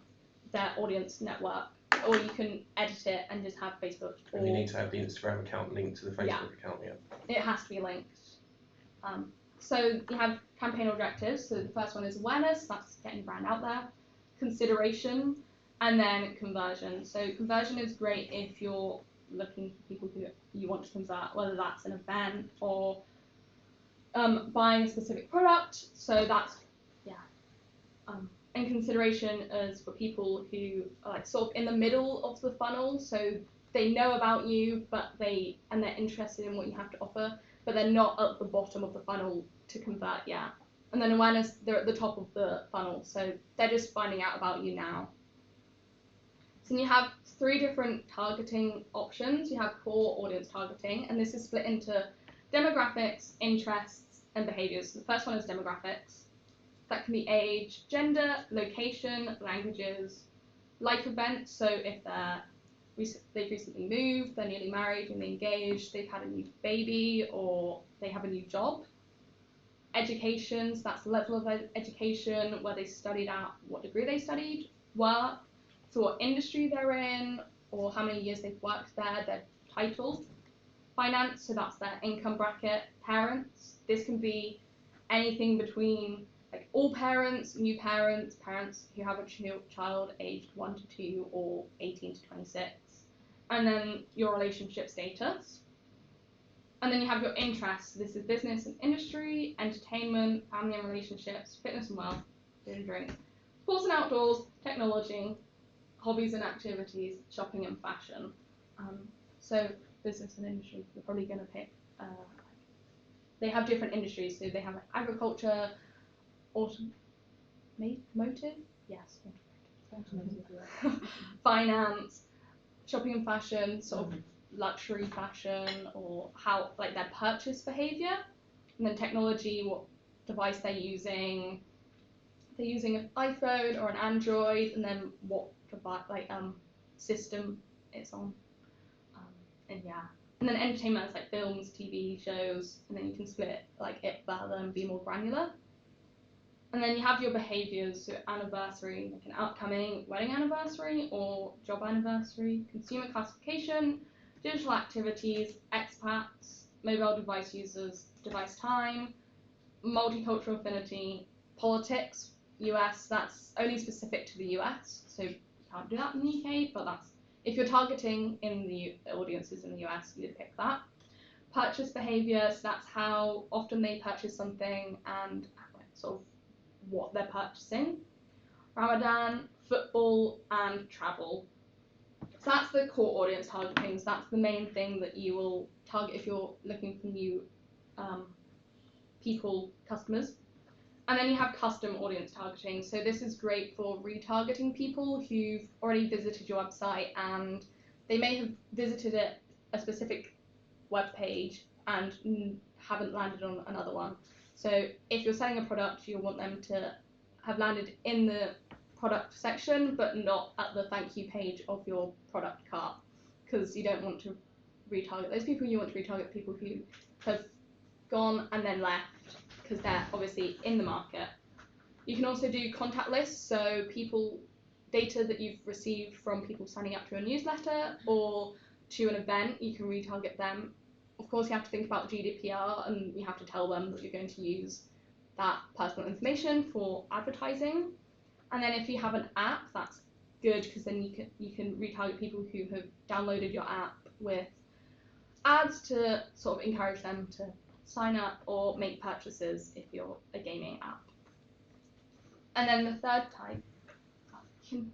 their audience network, or you can edit it and just have Facebook. And you need to have the Instagram account linked to the Facebook account, yeah. It has to be linked. So you have campaign objectives. So the first one is awareness, that's getting brand out there. Consideration, and then conversion. So conversion is great if you're looking for people who you want to convert, whether that's an event or buying a specific product. So that's, and consideration is for people who are like sort of in the middle of the funnel. So they know about you, but they're interested in what you have to offer, but they're not at the bottom of the funnel to convert yet. And then awareness, they're at the top of the funnel, so they're just finding out about you now. So you have 3 different targeting options. You have core audience targeting, and this is split into demographics, interests, and behaviors. So the first one is demographics. That can be age, gender, location, languages, life events. So if they've recently moved, they're newly married, newly engaged, they've had a new baby, or they have a new job. Education, so that's the level of education, where they studied at, what degree they studied. Work, so what industry they're in, or how many years they've worked there, their title. Finance, so that's their income bracket. Parents, this can be anything between like all parents, new parents, parents who have a child aged 1 to 2 or 18 to 26. And then your relationship status. And then you have your interests. This is business and industry, entertainment, family and relationships, fitness and wealth, food and drink, sports and outdoors, technology, hobbies and activities, shopping and fashion. So business and industry, you're probably going to pick, they have different industries, so they have like agriculture, automotive, yes, finance, shopping and fashion, sort of luxury fashion, or how, like their purchase behaviour, and then technology, what device they're using. If they're using an iPhone or an Android, and then what device, system it's on. And yeah, and then entertainment is like films, TV shows, and then you can split like it further and be more granular. And then you have your behaviours, so anniversary, like an upcoming wedding anniversary or job anniversary, consumer classification, digital activities, expats, mobile device users, device time, multicultural affinity, politics, US, that's only specific to the US, so you can't do that in the UK, but that's, if you're targeting in the audiences in the US, you'd pick that. Purchase behaviour, so that's how often they purchase something and sort of what they're purchasing. Ramadan, football, and travel. So that's the core audience targeting. So that's the main thing that you will target if you're looking for new people, customers. And then you have custom audience targeting. So this is great for retargeting people who've already visited your website and they may have visited a specific web page and haven't landed on another one. So if you're selling a product, you'll want them to have landed in the product section, but not at the thank you page of your product cart, because you don't want to retarget those people. You want to retarget people who have gone and then left, because they're obviously in the market. You can also do contact lists, so data that you've received from people signing up to a newsletter or to an event, you can retarget them. Of course, you have to think about GDPR, and you have to tell them that you're going to use that personal information for advertising. And then if you have an app, that's good, because then you can retarget people who have downloaded your app with ads to sort of encourage them to sign up or make purchases if you're a gaming app. And then the third type, you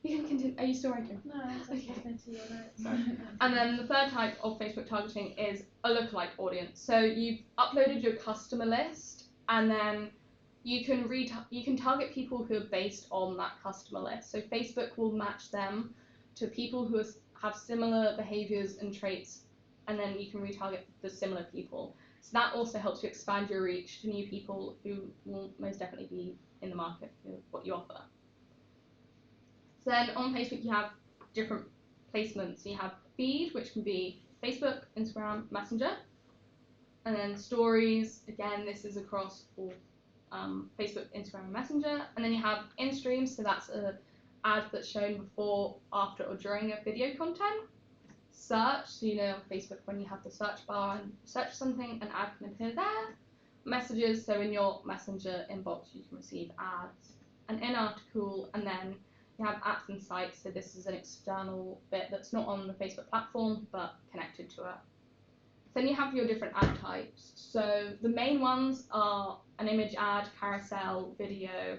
can continue. Are you still writing? No, I was Okay. listening to your notes. Sorry. And then the third type of Facebook targeting is a lookalike audience. So you've uploaded your customer list, and then you can target people who are based on that customer list. So Facebook will match them to people who have similar behaviors and traits, and then you can retarget the similar people. So that also helps you expand your reach to new people who will most definitely be in the market for what you offer. So then on Facebook, you have different placements. You have feed, which can be Facebook, Instagram, Messenger. And then stories, again, this is across all Facebook, Instagram, and Messenger. And then you have in-stream, so that's an ad that's shown before, after, or during a video content. Search, so on Facebook, when you have the search bar and search something, an ad can appear there. Messages, so in your Messenger inbox, you can receive ads. An in-article, and then you have apps and sites, so this is an external bit that's not on the Facebook platform but connected to it. Then you have your different ad types. So the main ones are an image ad, carousel, video,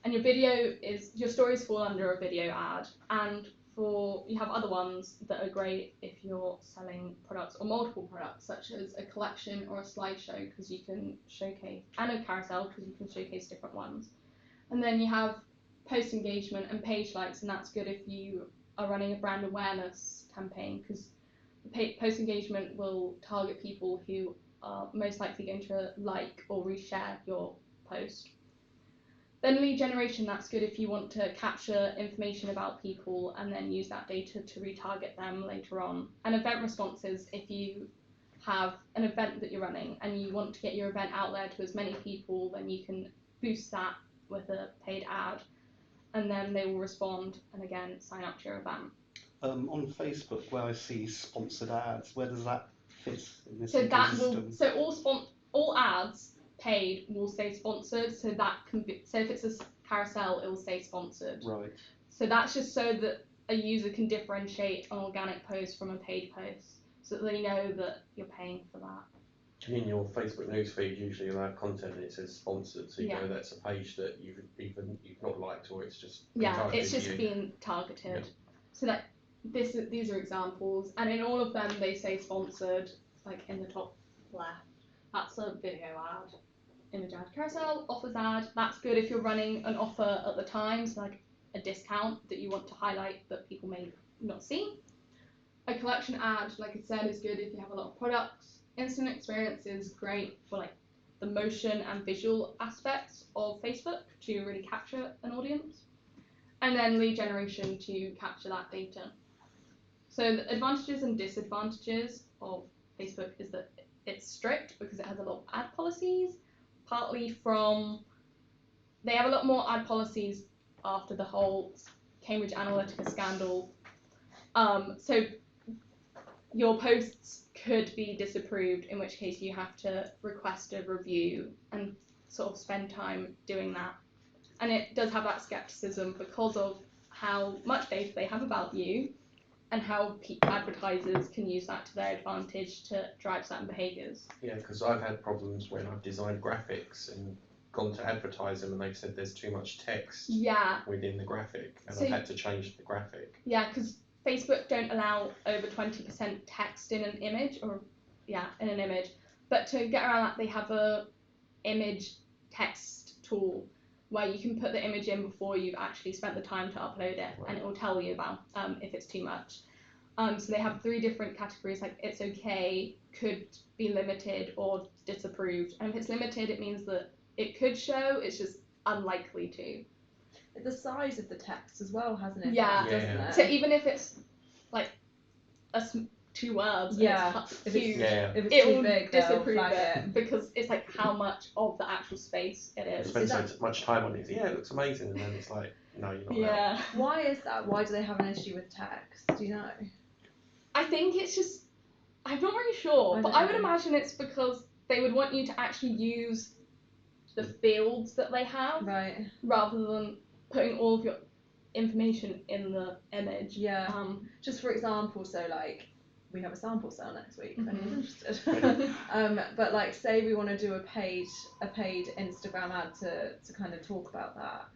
and your stories fall under a video ad. And you have other ones that are great if you're selling products or multiple products, such as a collection or a slideshow, because you can showcase, and a carousel, because you can showcase different ones. And then you have post engagement and page likes, and that's good if you are running a brand awareness campaign, because post engagement will target people who are most likely going to like or reshare your post. Then lead generation, that's good if you want to capture information about people and then use that data to retarget them later on. And event responses, if you have an event that you're running and you want to get your event out there to as many people, then you can boost that with a paid ad. and then they will respond and again sign up to your event. On Facebook, where I see sponsored ads, where does that fit in this So that ecosystem? will, so all ads paid will stay sponsored. So that can be, so if it's a carousel, it will stay sponsored. Right. So that's just so that a user can differentiate an organic post from a paid post, so that they know that you're paying for that. In your Facebook newsfeed, usually you'll have content and it says sponsored, so you know that's a page that you've not liked, or it's just it's just been targeted. Yeah. So that these are examples, and in all of them they say sponsored, like in the top left. That's a video ad, image ad, carousel, offers ad. That's good if you're running an offer at the time, so like a discount that you want to highlight that people may not see. A collection ad, like I said, is good if you have a lot of products. Instant experience is great for like the motion and visual aspects of Facebook to really capture an audience. And then lead generation to capture that data. So the advantages and disadvantages of Facebook is that it's strict because it has a lot of ad policies, partly from, they have a lot more ad policies after the whole Cambridge Analytica scandal. So your posts could be disapproved, in which case you have to request a review and sort of spend time doing that. And it does have that skepticism because of how much data they have about you and how advertisers can use that to their advantage to drive certain behaviours. Yeah, because I've had problems when I've designed graphics and gone to advertise them and they've said there's too much text within the graphic, and so I've had to change the graphic. Yeah, because Facebook don't allow over 20% text in an image, but to get around that they have a image text tool where you can put the image in before you've actually spent the time to upload it, and it will tell you about if it's too much. So they have 3 different categories, like it's okay, could be limited, or disapproved. And if it's limited, it means that it could show, it's just unlikely to. The size of the text as well has an impact, Yeah. doesn't it? So even if it's like 2 words, yeah, it's huge, if it's it too will big, disapprove flag it because it's like how much of the actual space it is. Spend so much time on it. Yeah, it looks amazing, and then it's like, no, you're not. Yeah. Why is that? Why do they have an issue with text? Do you know? I think it's just, I'm not really sure, but I would imagine it's because they would want you to actually use the fields that they have, right, rather than putting all of your information in the image. Yeah. Just for example, so like we have a sample sale next week. If anyone's Mhm. interested. But like, say we want to do a paid Instagram ad to kind of talk about that.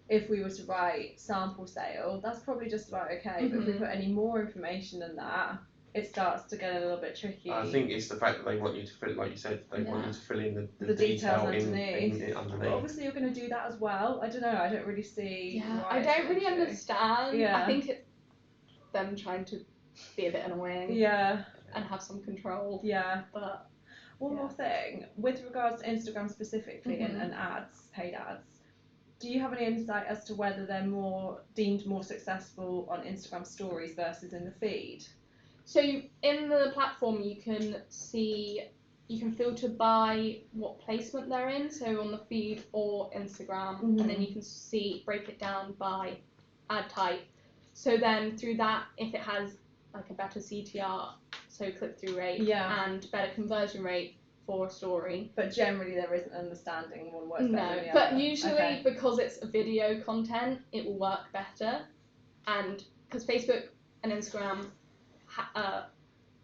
If we were to write sample sale, that's probably just about okay. But if we Mhm. put any more information than that, it starts to get a little bit tricky. I think it's the fact that they want you to fill, like you said, they want you to fill in the details detail underneath. underneath. But obviously you're going to do that as well. I don't know. I don't really see. Yeah, why I it's don't an really issue. understand. Yeah. I think it's them trying to be a bit annoying. Yeah. And have some control. Yeah. But one more thing, with regards to Instagram specifically Mhm. and ads, paid ads, do you have any insight as to whether they're deemed more successful on Instagram stories versus in the feed? So in the platform you can filter by what placement they're in, so on the feed or Instagram, and then you can break it down by ad type. So then through that, if it has like a better CTR, so click-through rate, and better conversion rate for a story. But generally there isn't an understanding one works better than the but other. usually because it's video content, it will work better, and because Facebook and Instagram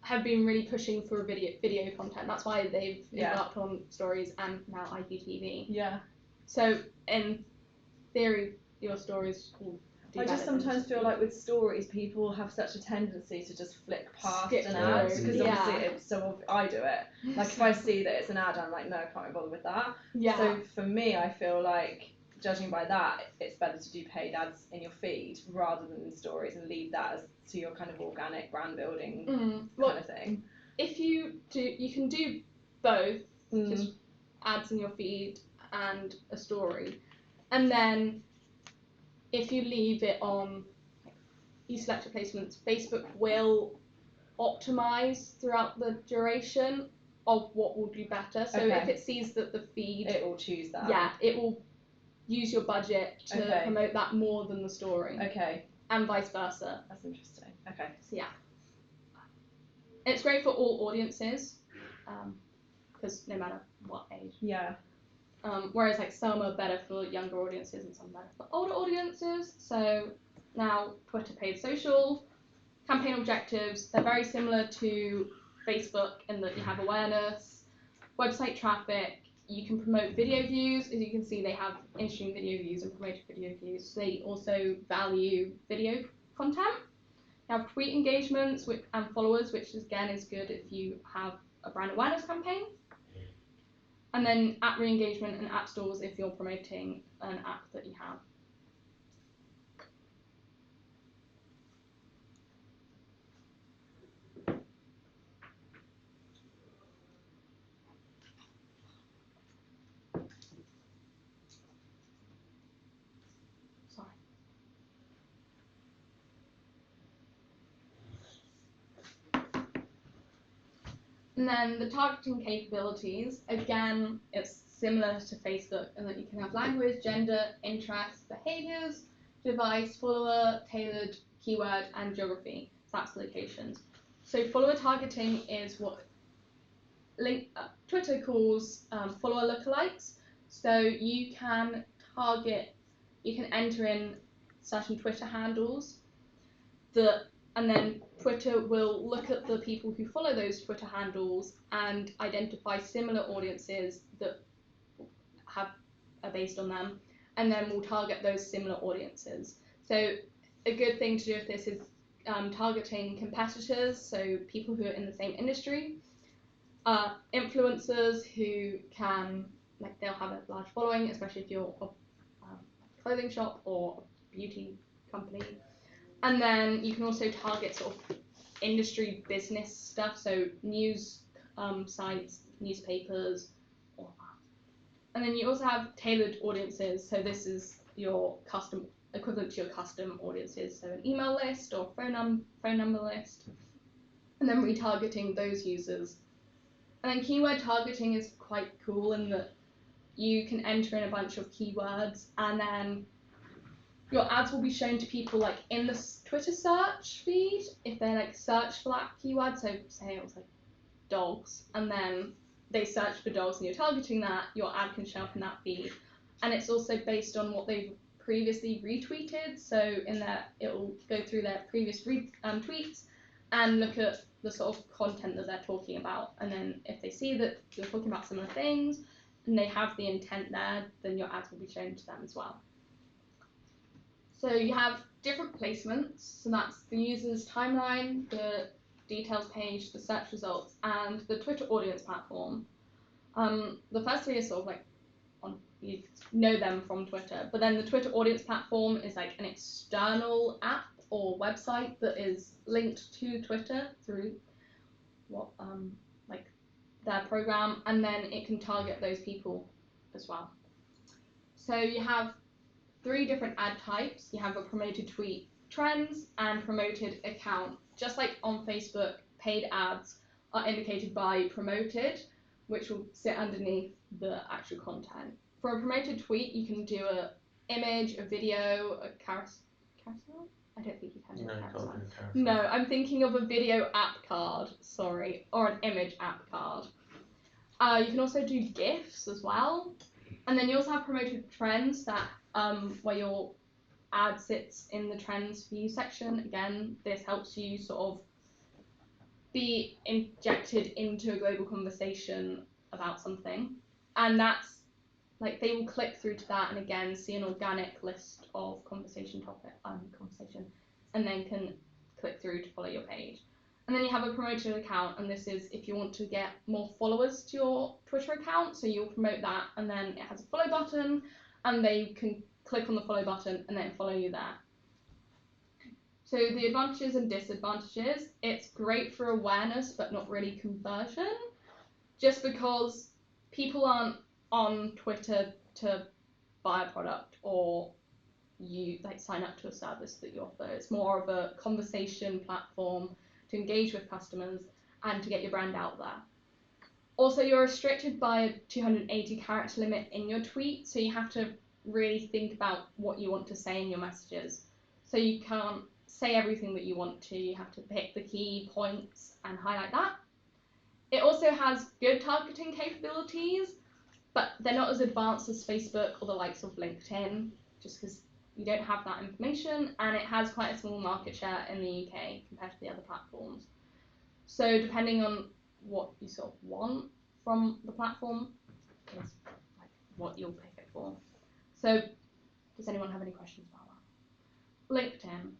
have been really pushing for video content. That's why they've embarked on stories and now IGTV. Yeah. So in theory, your stories will do I just better sometimes than feel like with stories, people have such a tendency to just flick past skip an ad through. because obviously I do it. Like if I see that it's an ad, I'm like, no, I can't be bothered with that. Yeah. So for me, I feel like, judging by that, it's better to do paid ads in your feed rather than in stories, and leave that as to your kind of organic brand building kind of thing. If you can do both, just ads in your feed and a story, and then if you leave it on, you select your placements, Facebook will optimize throughout the duration of what will do better. So if it sees that the feed, it will choose that. Yeah, it will use your budget to Okay. promote that more than the story, Okay, and vice versa. that's interesting. Okay. So yeah, it's great for all audiences, because no matter what age. Yeah. Whereas like some are better for younger audiences and some better for older audiences. So now Twitter paid social campaign objectives, they're very similar to Facebook in that you have awareness, website traffic, you can promote video views. As you can see, they have interesting video views and promoted video views. They also value video content. You have tweet engagements and followers, which again is good if you have a brand awareness campaign. And then app re-engagement and app stores if you're promoting an app that you have. Sorry. And then the targeting capabilities, again, it's similar to Facebook in that you can have language, gender, interests, behaviors, device, follower, tailored, keyword, and geography. So that's locations. So follower targeting is what Twitter calls follower lookalikes. So you can enter in certain Twitter handles and then Twitter will look at the people who follow those Twitter handles and identify similar audiences that are based on them, and then we'll target those similar audiences. So a good thing to do with this is targeting competitors, so people who are in the same industry, influencers who can, they'll have a large following, especially if you're a clothing shop or a beauty company. And then you can also target sort of industry business stuff, so news sites, newspapers, all that. And then you also have tailored audiences, so this is your custom equivalent to your custom audiences, so an email list or phone number list, and then retargeting those users. And then keyword targeting is quite cool in that you can enter in a bunch of keywords and then your ads will be shown to people in the Twitter search feed if they search for that keyword. So say it was dogs, and then they search for dogs and you're targeting that, your ad can show up in that feed. And it's also based on what they've previously retweeted. So it will go through their previous tweets and look at the sort of content that they're talking about. And then if they see that you're talking about similar things and they have the intent there, then your ads will be shown to them as well. So you have different placements, so that's the user's timeline, the details page, the search results, and the Twitter audience platform. The first three are sort of you know them from Twitter, but then the Twitter audience platform is an external app or website that is linked to Twitter through their program, and then it can target those people as well. So you have 3 different ad types. You have a promoted tweet, trends, and promoted account. Just like on Facebook, paid ads are indicated by promoted, which will sit underneath the actual content. For a promoted tweet, you can do an image, a video, a carousel. I don't think you can do a carousel. No, I'm thinking of a video app card, sorry, or an image app card. You can also do GIFs as well. And then you also have promoted trends that where your ad sits in the trends view section. Again, this helps you sort of be injected into a global conversation about something, and that's they will click through to that and again see an organic list of conversation, and then can click through to follow your page. And then you have a promoted account, and this is if you want to get more followers to your Twitter account, so you'll promote that, and then it has a follow button, and they can click on the follow button and then follow you there. So the advantages and disadvantages, it's great for awareness but not really conversion, just because people aren't on Twitter to buy a product or you sign up to a service that you offer. It's more of a conversation platform to engage with customers and to get your brand out there. Also, you're restricted by a 280 character limit in your tweet, so you have to really think about what you want to say in your messages. So you can't say everything that you want to. You have to pick the key points and highlight that. It also has good targeting capabilities, but they're not as advanced as Facebook or the likes of LinkedIn, just because you don't have that information, and it has quite a small market share in the UK compared to the other platforms. So depending on what you sort of want from the platform is like what you'll pick it for. So does anyone have any questions about that? LinkedIn.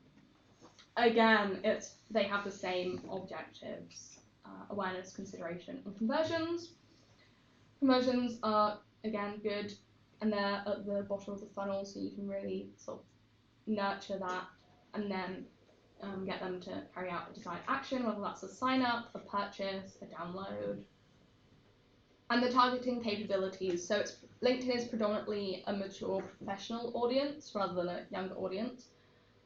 Again, they have the same objectives, awareness, consideration, and conversions. Conversions are, again, good, and they're at the bottom of the funnel, so you can really sort of nurture that and then get them to carry out a desired action, whether that's a sign up, a purchase, a download. And the targeting capabilities. So LinkedIn is predominantly a mature professional audience rather than a younger audience.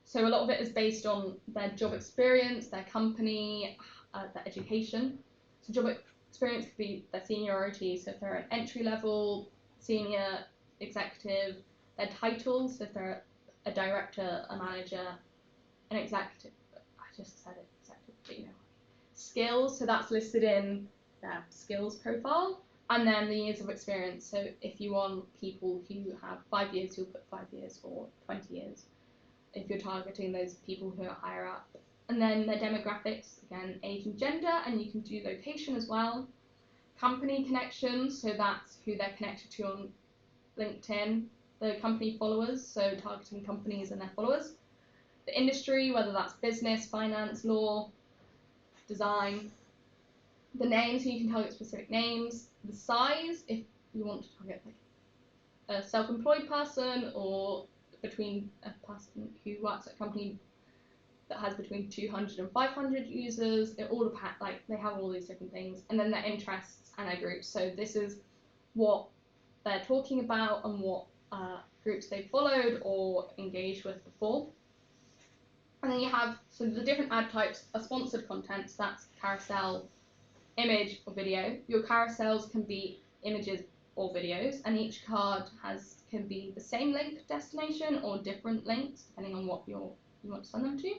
So a lot of it is based on their job experience, their company, their education. So job experience could be their seniority, so if they're an entry level, senior, executive, their titles, so if they're a director, a manager, an executive, I just said executive, but you know. Skills, so that's listed in their skills profile, and then the years of experience. So if you want people who have 5 years, you'll put 5 years or 20 years. If you're targeting those people who are higher up. And then their demographics, again, age and gender, and you can do location as well. Company connections, so that's who they're connected to on LinkedIn. The company followers, so targeting companies and their followers. The industry, whether that's business, finance, law, design. The names, so you can target specific names. The size, if you want to target like a self-employed person or between a person who works at a company that has between 200 and 500 users. It all depends, like they have all these different things, and then their interests and their groups. So this is what they're talking about and what groups they followed or engaged with before. And then you have, so the different ad types are sponsored content, so that's carousel, image or video. Your carousels can be images or videos, and each card can be the same link destination or different links depending on what you want to send them to.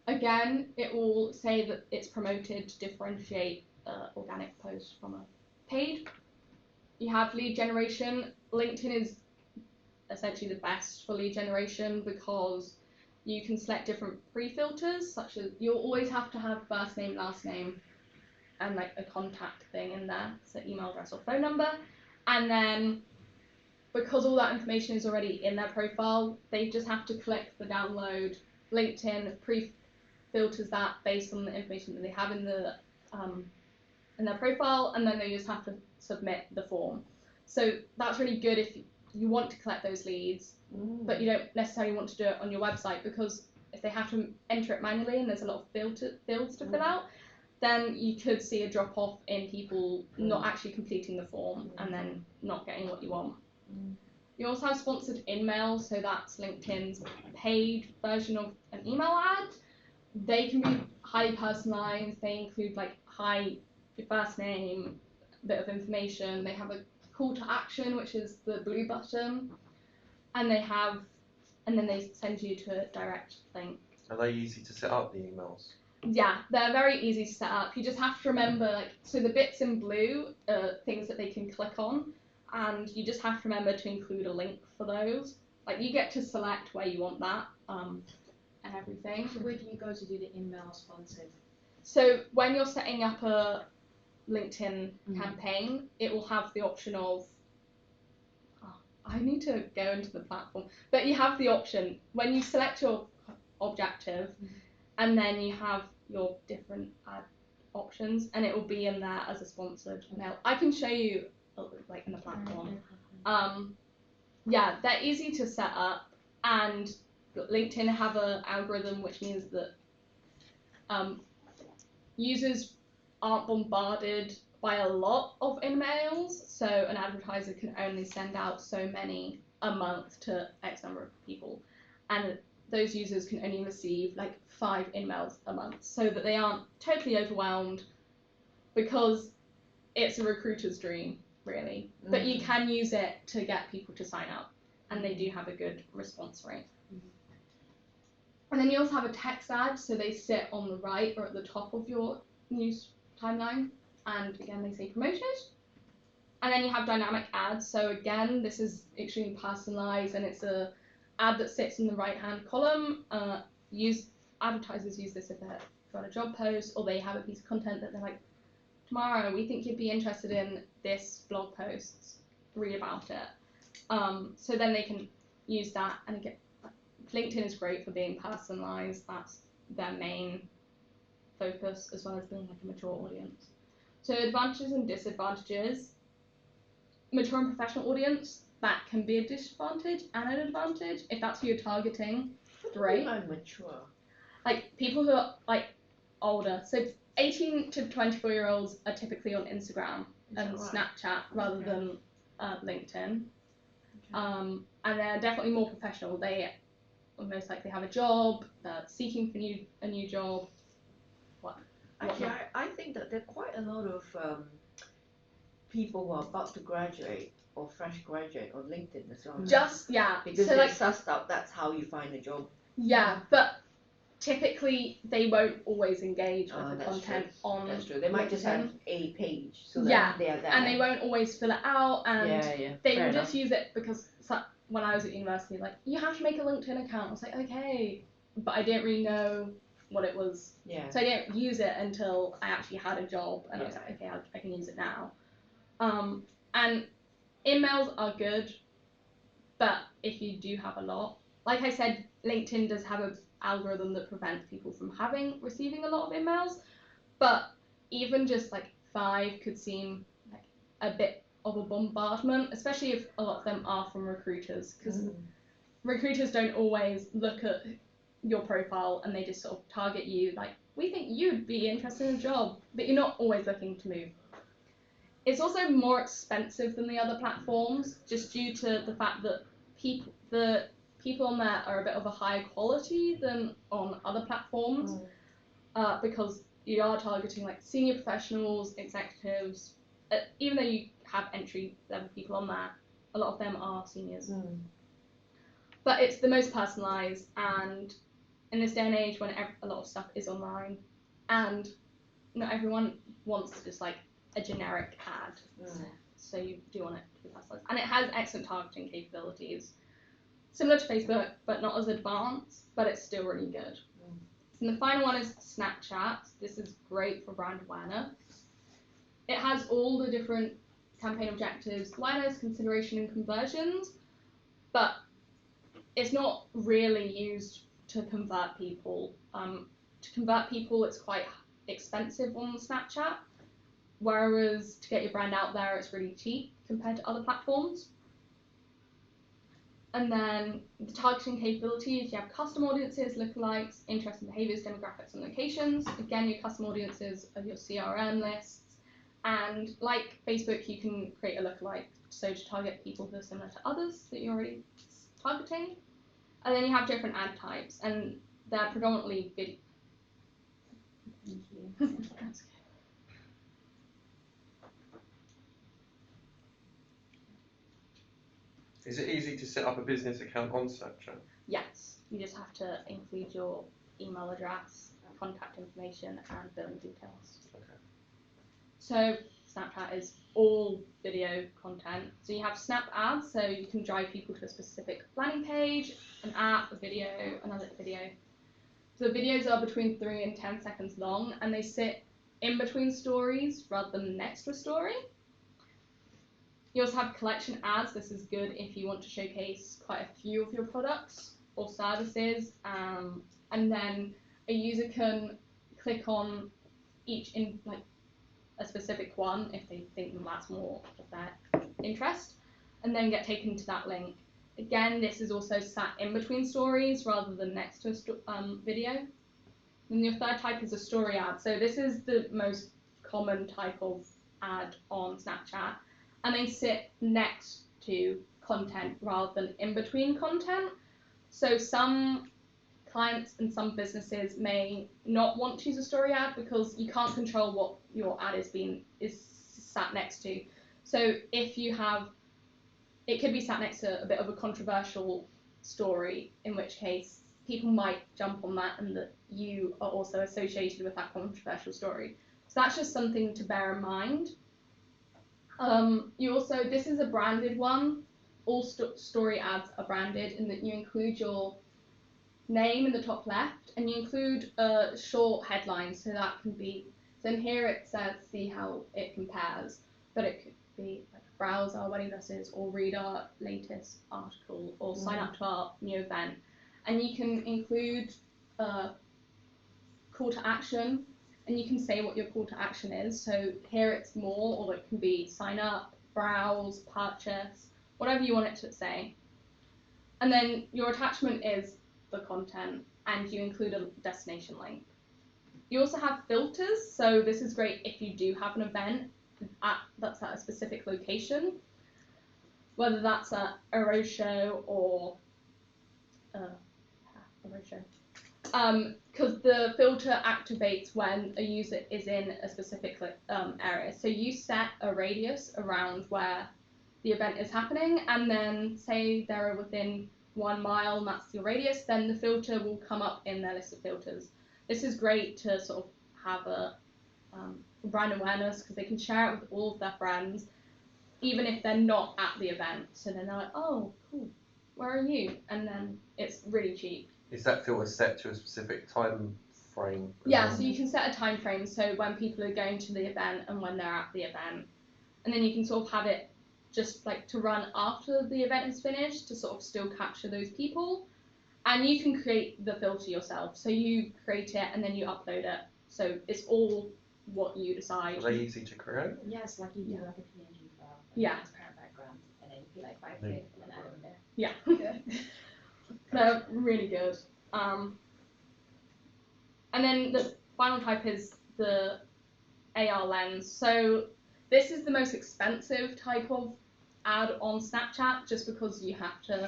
Again, it will say that it's promoted to differentiate organic post from a paid. You have lead generation. LinkedIn is essentially the best for lead generation because you can select different pre-filters, such as you'll always have to have first name, last name, and like a contact thing in there, so email address or phone number. And then because all that information is already in their profile, they just have to click the download. LinkedIn pre-filters that based on the information that they have in their profile, and then they just have to submit the form. So that's really good if you want to collect those leads, but you don't necessarily want to do it on your website, because if they have to enter it manually and there's a lot of fields to fill out, then you could see a drop off in people not actually completing the form and then not getting what you want. You also have sponsored in-mail, so that's LinkedIn's paid version of an email ad. They can be highly personalized. They include like your first name, a bit of information. They have a call to action, which is the blue button, and then they send you to a direct link. Are they easy to set up, the emails? Yeah, they're very easy to set up. You just have to remember, so the bits in blue are things that they can click on, and you just have to remember to include a link for those. Like, you get to select where you want that, and everything. So where do you go to do the email sponsored? So when you're setting up a LinkedIn campaign, it will have the option of, I need to go into the platform, but you have the option when you select your objective, and then you have your different ad options, and it will be in there as a sponsored mail. I can show you like in the platform. Yeah, they're easy to set up, and LinkedIn have an algorithm which means that users aren't bombarded by a lot of in-mails, so an advertiser can only send out so many a month to X number of people, and those users can only receive like 5 in-mails a month, so that they aren't totally overwhelmed, because it's a recruiter's dream, really. But you can use it to get people to sign up, and they do have a good response rate. And then you also have a text ad, so they sit on the right or at the top of your news timeline, and again they say promoted. And then you have dynamic ads, so again this is extremely personalized, and it's a ad that sits in the right hand column. Advertisers use this if they've got a job post, or they have a piece of content that they're like, tomorrow we think you'd be interested in this blog post, read about it. So then they can use that, and again LinkedIn is great for being personalized. That's their main focus, as well as being like a mature audience. So advantages and disadvantages. Mature and professional audience, that can be a disadvantage and an advantage. If that's who you're targeting, great. I'm mature. Like people who are like older. So 18 to 24-year-olds are typically on Instagram and Snapchat rather than LinkedIn. And they're definitely more professional. They most likely have a job, they're seeking for a new job. Actually, I think that there are quite a lot of people who are about to graduate or fresh graduate on LinkedIn as well. so Because they're sussed out, that's how you find a job. Yeah, but typically they won't always engage with the content on That's true. They might LinkedIn. just have a page so that they are there. And they won't always fill it out, and they will just enough. use it because when I was at university, like, you have to make a LinkedIn account. I was like, okay, but I didn't really know what it was. So I didn't use it until I actually had a job, and I was like, okay, I can use it now. And emails are good, but if you do have a lot, like I said, LinkedIn does have an algorithm that prevents people from receiving a lot of emails, but even just like 5 could seem like a bit of a bombardment, especially if a lot of them are from recruiters, because recruiters don't always look at your profile and they just sort of target you like, we think you'd be interested in a job, but you're not always looking to move. It's also more expensive than the other platforms, just due to the fact that the people on there are a bit of a higher quality than on other platforms, because you are targeting like senior professionals, executives. Even though you have entry level people on there, a lot of them are seniors. But it's the most personalized, and in this day and age when a lot of stuff is online, and not everyone wants just like a generic ad, so you do want it to be personalized, and it has excellent targeting capabilities, similar to Facebook but not as advanced, but it's still really good. And the final one is Snapchat. This is great for brand awareness. It has all the different campaign objectives, awareness, consideration, and conversions, but it's not really used to convert people. To convert people, it's quite expensive on Snapchat, whereas to get your brand out there, it's really cheap compared to other platforms. And then the targeting capabilities, you have custom audiences, lookalikes, interests and behaviors, demographics, and locations. Again, your custom audiences are your CRM lists. And like Facebook, you can create a lookalike, so to target people who are similar to others that you're already targeting. And then you have different ad types, and they're predominantly video. Thank you. Is it easy to set up a business account on Snapchat? Yes, you just have to include your email address, contact information, and billing details. Okay. So Snapchat is all video content. So you have Snap ads, so you can drive people to a specific landing page, an app, a video, another video. So the videos are between 3 and 10 seconds long, and they sit in between stories rather than next to a story. You also have collection ads. This is good if you want to showcase quite a few of your products or services, and then a user can click on each in like a specific one if they think that that's more of their interest, and then get taken to that link. Again, this is also sat in between stories rather than next to a video. And your third type is a story ad. So this is the most common type of ad on Snapchat, and they sit next to content rather than in between content. So some clients and some businesses may not want to use a story ad because you can't control what your ad is sat next to. So if you have, it could be sat next to a bit of a controversial story, in which case people might jump on that and that you are also associated with that controversial story. So that's just something to bear in mind. You also, this is a branded one. All story ads are branded in that you include your name in the top left and you include a short headline. So that can be, so in here it says see how it compares, but it could be like browse our wedding dresses or read our latest article or sign up to our new event. And you can include a call to action and you can say what your call to action is. So here it's more, or it can be sign up, browse, purchase, whatever you want it to say. And then your attachment is the content and you include a destination link. You also have filters, so this is great if you do have an event that's at a specific location, whether that's at a roadshow or a roadshow. Because the filter activates when a user is in a specific area. So you set a radius around where the event is happening, and then say they're within 1 mile and that's your radius, then the filter will come up in their list of filters. This is great to sort of have a brand awareness because they can share it with all of their friends, even if they're not at the event. So then they're like, oh, cool, where are you? And then it's really cheap. Is that filter set to a specific time frame? Yeah, so you can set a time frame, so when people are going to the event and when they're at the event. And then you can sort of have it just like to run after the event is finished to sort of still capture those people. And you can create the filter yourself. So you create it and then you upload it. So it's all what you decide. Are they easy to create? Yes, like you do like a PNG file. Yeah. Transparent background, and then you pay like 5K and then add them there. Yeah. Okay. They're really good. And then the final type is the AR lens. So this is the most expensive type of ad on Snapchat, just because you have to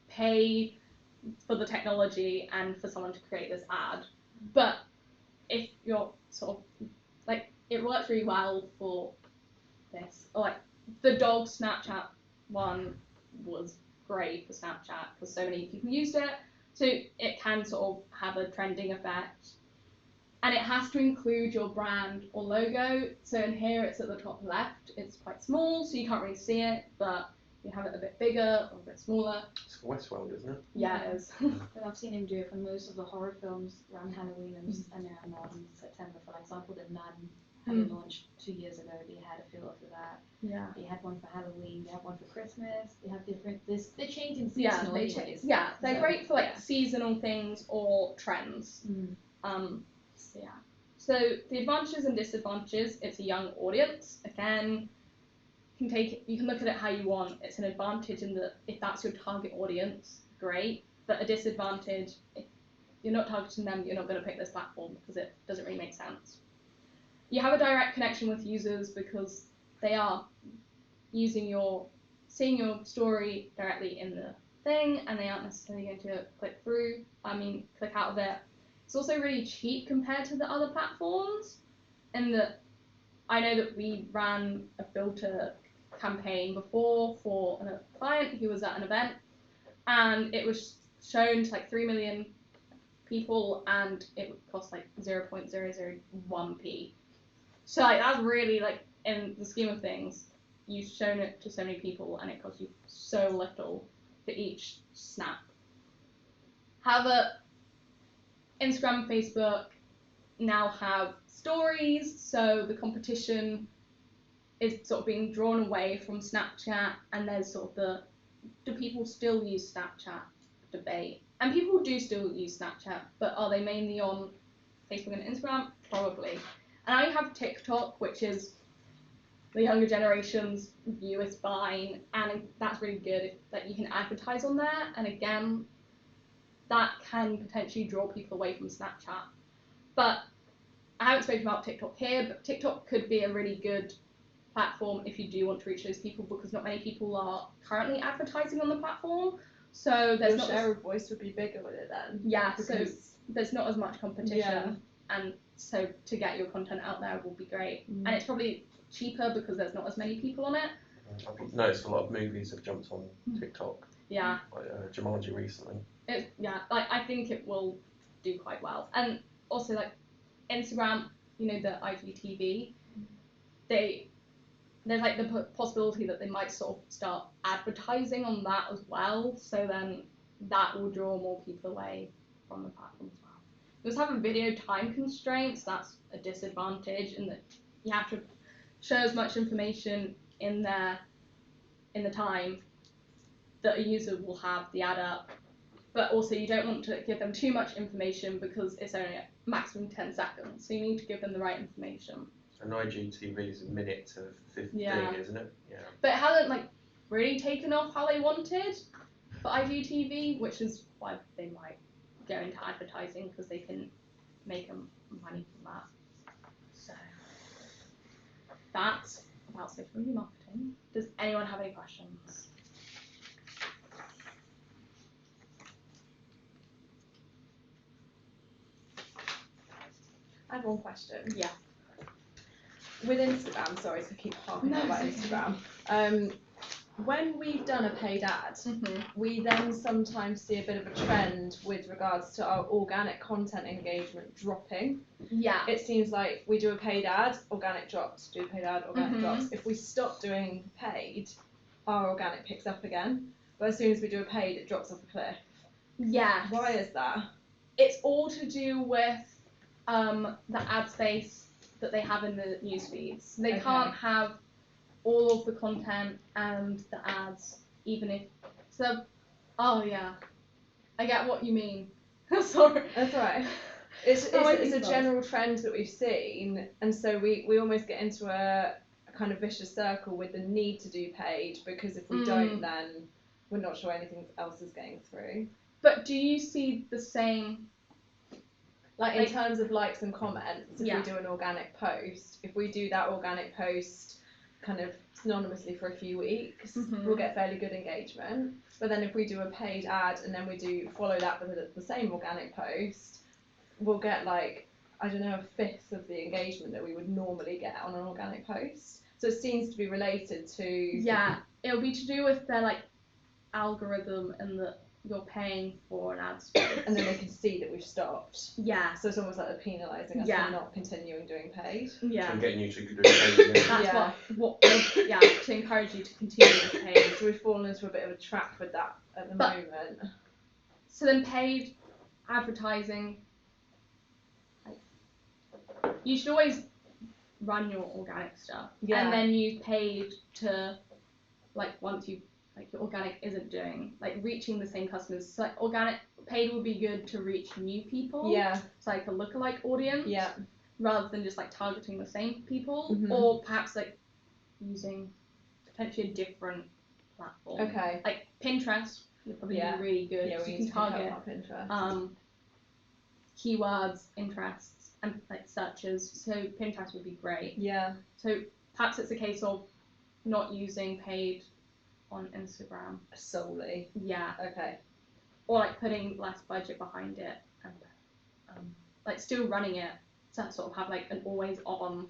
pay for the technology and for someone to create this ad. But if you're sort of like, it works really well for this. Or like the dog Snapchat one was great for Snapchat because so many people used it. So it can sort of have a trending effect. And it has to include your brand or logo. So in here it's at the top left. It's quite small, so you can't really see it, but you have it a bit bigger or a bit smaller. It's Westworld, isn't it? Yeah, it is. But I've seen him do it for most of the horror films around Halloween and around September. For example, The Nun had launched 2 years ago. They had a filter for that. Yeah. They had one for Halloween. They have one for Christmas. They have different. They're changing seasonal anyways. Yeah, they're So, great for like seasonal things or trends. So yeah. So the advantages and disadvantages. It's a young audience. Again, you can look at it how you want. It's an advantage in that if that's your target audience, great. But a disadvantage, if you're not targeting them, you're not going to pick this platform because it doesn't really make sense. You have a direct connection with users because they are seeing your story directly in the thing, and they aren't necessarily going to click out of it. It's also really cheap compared to the other platforms, in that I know that we ran a filter campaign before for a client who was at an event, and it was shown to like 3 million people, and it would cost like 0.001p. So like that's really, like, in the scheme of things, you've shown it to so many people, and it costs you so little for each snap. However, Instagram and Facebook now have stories, so the competition is sort of being drawn away from Snapchat, and there's sort of do people still use Snapchat debate. And people do still use Snapchat, but are they mainly on Facebook and Instagram? Probably. And I have TikTok, which is the younger generation's newest vine, and that's really good that you can advertise on there. And again, that can potentially draw people away from Snapchat. But I haven't spoken about TikTok here, but TikTok could be a really good platform if you do want to reach those people, because not many people are currently advertising on the platform. So there's Your share of voice would be bigger with it then. Yeah, so there's not as much competition. and so to get your content out there will be great. And it's probably cheaper because there's not as many people on it. I've noticed a lot of movies have jumped on TikTok. Yeah. Like Jumanji recently. Like I think it will do quite well. And also like Instagram, you know, the IGTV, there's like the possibility that they might sort of start advertising on that as well. So then that will draw more people away from the platform as well. You also have a video time constraint, so that's a disadvantage in that you have to show as much information in there in the time that a user will have the ad up. But also you don't want to give them too much information because it's only a maximum 10 seconds. So you need to give them the right information. An IGTV is a minute to 15, isn't it? Yeah. But it hasn't like really taken off how they wanted for IGTV, which is why they might go into advertising because they can make money from that. So that's about social media marketing. Does anyone have any questions? I have one question. Yeah. With Instagram, sorry to keep harping on about Instagram. When we've done a paid ad, we then sometimes see a bit of a trend with regards to our organic content engagement dropping. Yeah. It seems like we do a paid ad, organic drops, do a paid ad, organic drops. If we stop doing paid, our organic picks up again. But as soon as we do a paid, it drops off a cliff. Yeah. Why is that? It's all to do with the ad space that they have in the news feeds. They can't have all of the content and the ads, even if so. Oh yeah, I get what you mean. Sorry. That's alright. It's a general trend that we've seen, and so we almost get into a kind of vicious circle with the need to do paid, because if we don't, then we're not sure anything else is getting through. But do you see the same? Like in terms of likes and comments, if we do an organic post, if we do that organic post kind of synonymously for a few weeks, we'll get fairly good engagement. But then if we do a paid ad and then we do follow that with the same organic post, we'll get like, I don't know, a fifth of the engagement that we would normally get on an organic post. So it seems to be related to... Yeah, it'll be to do with their like algorithm and that you're paying for an ad space. And then they can see that we've stopped. Yeah. So it's almost like they're penalising us for not continuing doing paid. Yeah. And getting you to do paid again. That's what to encourage you to continue with paid. So we've fallen into a bit of a trap with that at the moment. So then paid advertising, like, you should always run your organic stuff. Yeah. And then use paid to, like, once you like your organic isn't doing like reaching the same customers. So like organic paid would be good to reach new people. Yeah. It's like a lookalike audience. Yeah. Rather than just like targeting the same people, or perhaps like using potentially a different platform. Okay. Like Pinterest would probably be really good. Yeah, so you can target keywords, interests, and like searches. So Pinterest would be great. Yeah. So perhaps it's a case of not using paid on Instagram solely. Yeah. Okay. Or like putting less budget behind it and like still running it to sort of have like an always on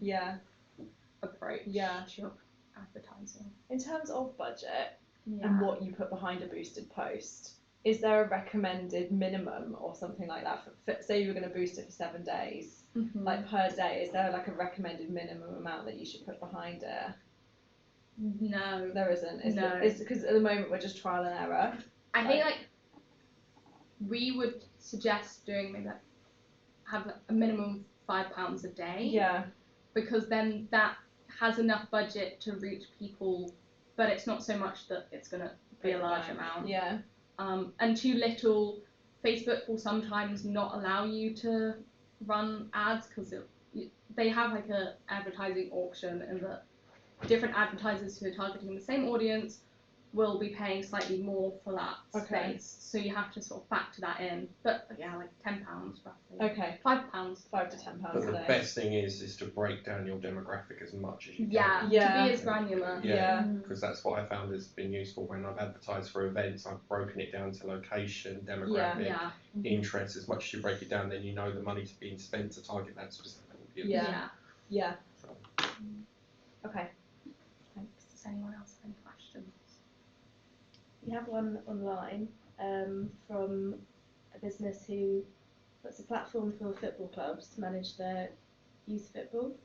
approach to your advertising. In terms of budget and what you put behind a boosted post, is there a recommended minimum or something like that? For, say you were going to boost it for 7 days, like per day, is there like a recommended minimum amount that you should put behind it? No. There isn't. It's because at the moment we're just trial and error. I think like we would suggest doing maybe like have a minimum of £5 a day. Yeah. Because then that has enough budget to reach people, but it's not so much that it's gonna be a large amount. Yeah. And too little. Facebook will sometimes not allow you to run ads because they have like a advertising auction and the different advertisers who are targeting the same audience will be paying slightly more for that Okay. space. So you have to sort of factor that in. But yeah, like £10 roughly. Okay. £5. £5 to £10 But a the day. best thing is to break down your demographic as much as you Yeah, can. Yeah. to be as granular. Yeah. Because that's what I found has been useful when I've advertised for events. I've broken it down to location, demographic, Yeah. interest. As much as you break it down, then you know the money's being spent to target that specific audience. Yeah. Yeah. So, Okay. Thanks. Does anyone else have any questions? We have one online from a business who puts a platform for football clubs to manage their youth football.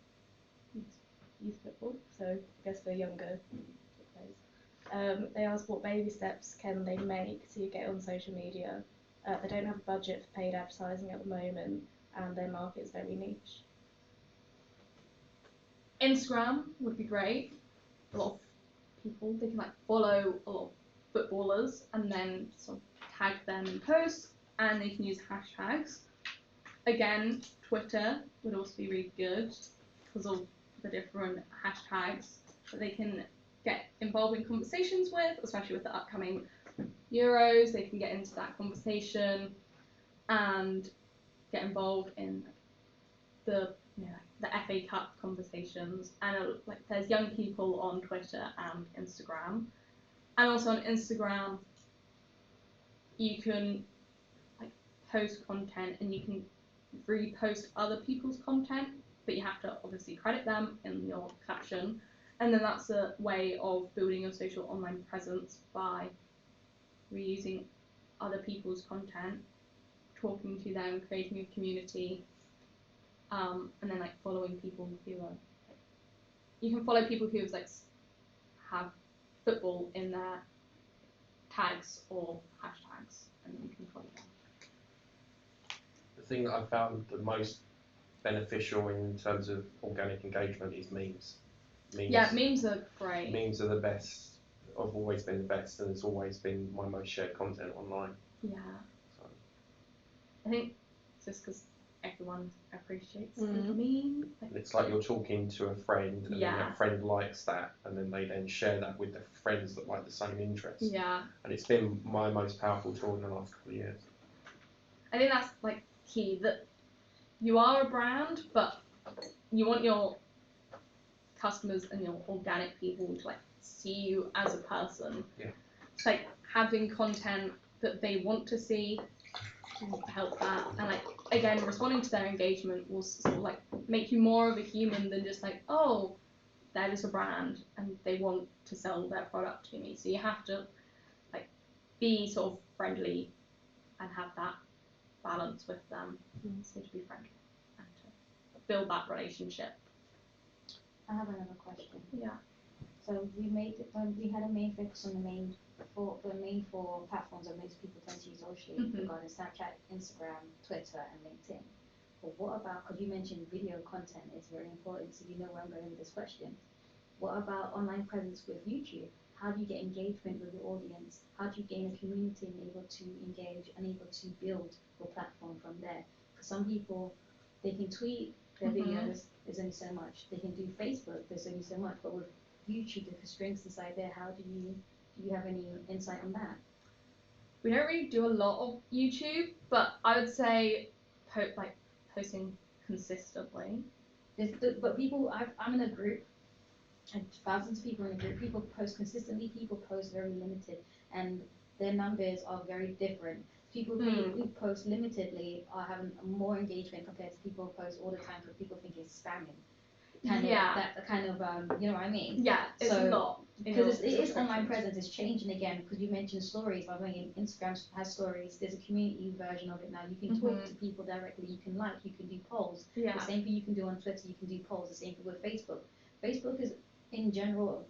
So I guess for younger players. They asked what baby steps can they make to get on social media. They don't have a budget for paid advertising at the moment, and their market is very niche. Instagram would be great. A lot of people, they can like follow a lot of footballers and then sort of tag them in posts, and they can use hashtags. Again, Twitter would also be really good because of the different hashtags that they can get involved in conversations with, especially with the upcoming Euros. They can get into that conversation and get involved in the the FA Cup conversations, and like there's young people on Twitter and Instagram, and also on Instagram you can like post content and you can repost other people's content, but you have to obviously credit them in your caption, and then that's a way of building your social online presence by reusing other people's content, talking to them, creating a community. And then like following people who are, you can follow people who have football in their tags or hashtags, and you can follow them. the thing that I found the most beneficial in terms of organic engagement is memes. Yeah, memes are great. Memes are the best. Have always been the best, and it's always been my most shared content online. Yeah. So. I think it's just because everyone appreciates a good meme. And it's like you're talking to a friend, and then that friend likes that, and then they then share that with their friends that like the same interests. Yeah. And it's been my most powerful tool in the last couple of years. I think that's like key, that you are a brand, but you want your customers and your organic people to like see you as a person. Yeah. It's like having content that they want to see will help that, and like again responding to their engagement will sort of like make you more of a human than just like, oh, they're just a brand and they want to sell their product to me. So you have to like be sort of friendly and have that balance with them. So to be friendly and to build that relationship. I have another question. Yeah. So we had a main focus on the main four platforms that most people tend to use socially, regarding Snapchat, Instagram, Twitter, and LinkedIn. But what about, because you mentioned video content is very important, so you know where I'm going with this question. What about online presence with YouTube? How do you get engagement with your audience? How do you gain a community and able to engage and able to build your platform from there? For some people, they can tweet their videos, there's only so much. They can do Facebook, there's only so much. But with YouTube, the constraints inside there, how do you have any insight on that? We don't really do a lot of YouTube, but I would say posting consistently. But people, I'm in a group, and thousands of people in a group. People post consistently, people post very limited, and their numbers are very different. People who post limitedly are having more engagement compared to people who post all the time, because people think it's spamming. You know what I mean? Yeah, it's a lot. Because it is online presence, it's changing again, because you mentioned stories. By the way, Instagram has stories, there's a community version of it now. You can talk to people directly, you can do polls. Yeah. The same thing you can do on Twitter, you can do polls, the same thing with Facebook. Facebook is, in general,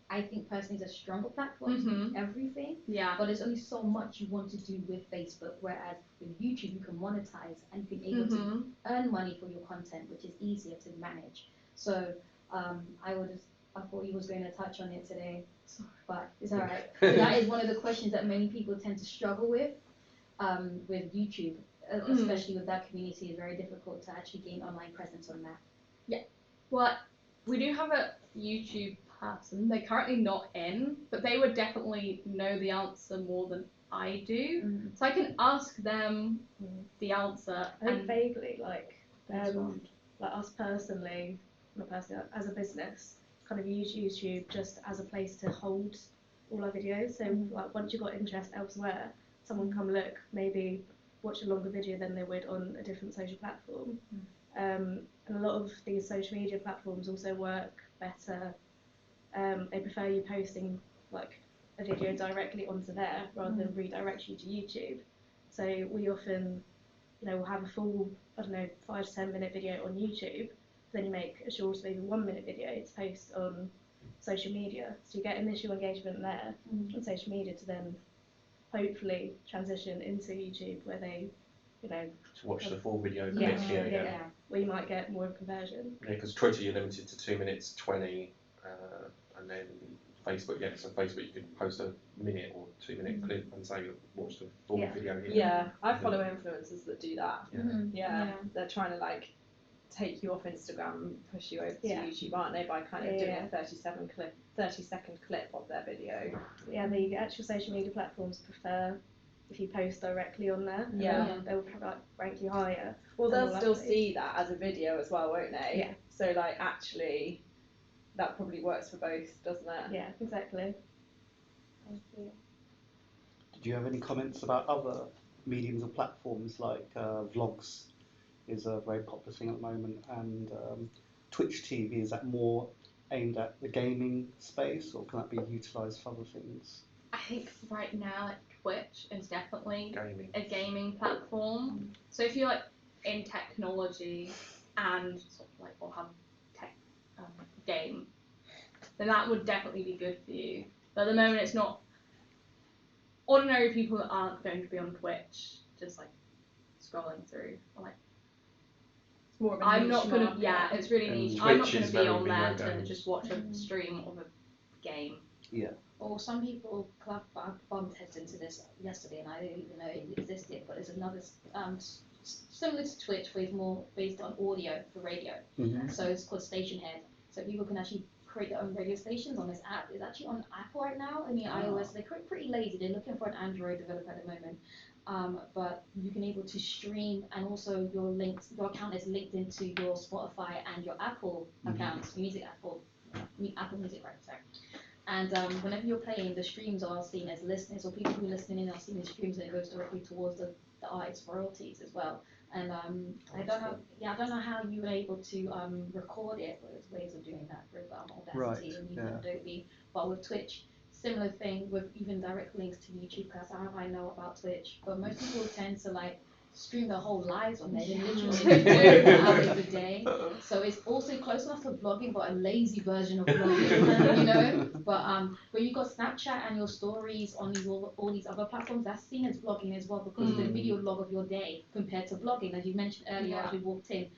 I think personally is a stronger platform to do everything. Yeah. But there's only so much you want to do with Facebook, whereas with YouTube you can monetize and you can able to earn money for your content, which is easier to manage. So I thought you was going to touch on it today, but it's alright. That is one of the questions that many people tend to struggle with YouTube, especially with that community. It's very difficult to actually gain online presence on that. Yeah. Well, we do have a YouTube person. They're currently not in, but they would definitely know the answer more than I do. So I can ask them the answer. I think vaguely, like us personally, not personally, as a business, kind of use YouTube just as a place to hold all our videos. So like once you've got interest elsewhere, someone come look, maybe watch a longer video than they would on a different social platform. And a lot of these social media platforms also work better. They prefer you posting like a video directly onto there rather than redirect you to YouTube. So we often, we'll have a full, 5 to 10 minute video on YouTube. Then you make a short, maybe 1 minute video to post on social media. So you get initial engagement there on social media to then hopefully transition into YouTube where they, to watch the full video. Where you might get more conversion. Yeah, because Twitter you're limited to 2 minutes 20, and then Facebook, so Facebook you could post a minute or 2 minute clip and say watch the full video here. Yeah, I follow influencers that do that. They're trying to like take you off Instagram and push you over to YouTube, aren't they, by kind of doing a 30-second clip of their video. Yeah, the actual social media platforms prefer if you post directly on there. They'll probably rank you higher. Well, they'll still see that as a video as well, won't they? Yeah. So like actually, that probably works for both, doesn't it? Yeah, exactly. Did you have any comments about other mediums or platforms like vlogs? Is a very popular thing at the moment, and Twitch TV, is that more aimed at the gaming space, or can that be utilised for other things? I think right now like Twitch is definitely a gaming platform. So if you're like in technology and sort of like or have tech game, then that would definitely be good for you. But at the moment it's not. Ordinary people that aren't going to be on Twitch just like scrolling through or like. I'm not gonna. Yeah, it's really niche. I'm not gonna be on there to just watch a stream of a game. Yeah. Or some people, cause I bumped heads into this yesterday, and I didn't even know it existed. But there's another similar to Twitch, where it's more based on audio for radio. So it's called Station Head. So people can actually create their own radio stations on this app. It's actually on Apple right now, and the iOS. They're pretty lazy. They're looking for an Android developer at the moment. But you can able to stream, and also your account is linked into your Spotify and your Apple accounts, Apple Music, right? Sorry. And whenever you're playing, the streams are seen as listeners, or people who are listening in are seeing the streams, and it goes directly towards the artist's royalties as well. And I don't know how you were able to record it, but there's ways of doing that, for example, Audacity and even Adobe. But with Twitch, similar thing with even direct links to YouTube, because I know about Twitch, but most people tend to like stream their whole lives on there. They literally do hours a day. So it's also close enough to vlogging, but a lazy version of vlogging, But when you got Snapchat and your stories on all these other platforms, that's seen as vlogging as well, because of the video log of your day compared to vlogging, as you mentioned earlier as we walked in.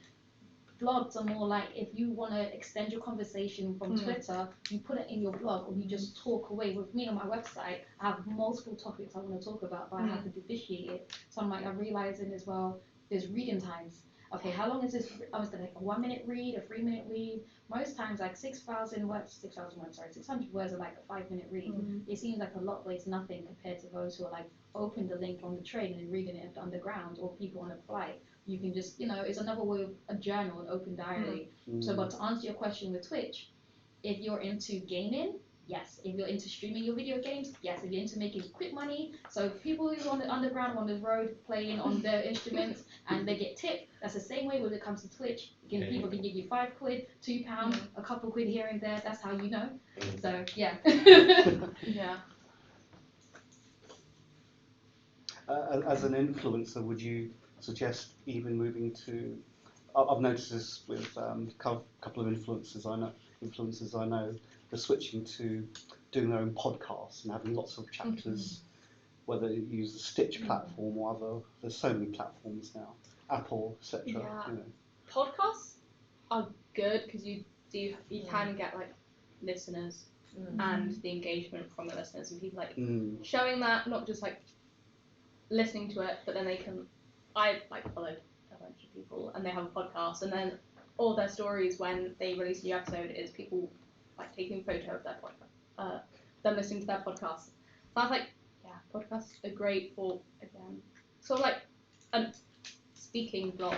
Vlogs are more like if you want to extend your conversation from Twitter, you put it in your blog, or you just talk away. With me on my website, I have multiple topics I want to talk about, but I have to visually it. So I'm realizing as well, there's reading times. Okay, how long is this? I was like a 1 minute read, a 3 minute read. Most times like 600 words are like a 5 minute read. It seems like a lot, but it's nothing compared to those who are like open the link on the train and reading it underground, or people on a flight. You can just, it's another way of a journal, an open diary. So, but to answer your question with Twitch, if you're into gaming, yes. If you're into streaming your video games, yes. If you're into making quick money, so people who are on the underground, on the road, playing on their instruments, and they get tipped, that's the same way when it comes to Twitch. People can give you £5, £2, a couple quid here and there. That's how you know. So, yeah. Yeah. As an influencer, would you suggest even moving to? I've noticed this with a couple of influencers I know. They're switching to doing their own podcasts and having lots of chapters, whether you use the Stitch platform or other. There's so many platforms now, Apple, etc. Yeah. Podcasts are good because you can get like listeners and the engagement from the listeners, and people like showing that, not just like listening to it, but then they can. I followed a bunch of people, and they have a podcast, and then all their stories when they release a new episode is people like taking a photo of their podcast, them listening to their podcast. So I was like, yeah, podcasts are great for, again, sort of like a speaking blog,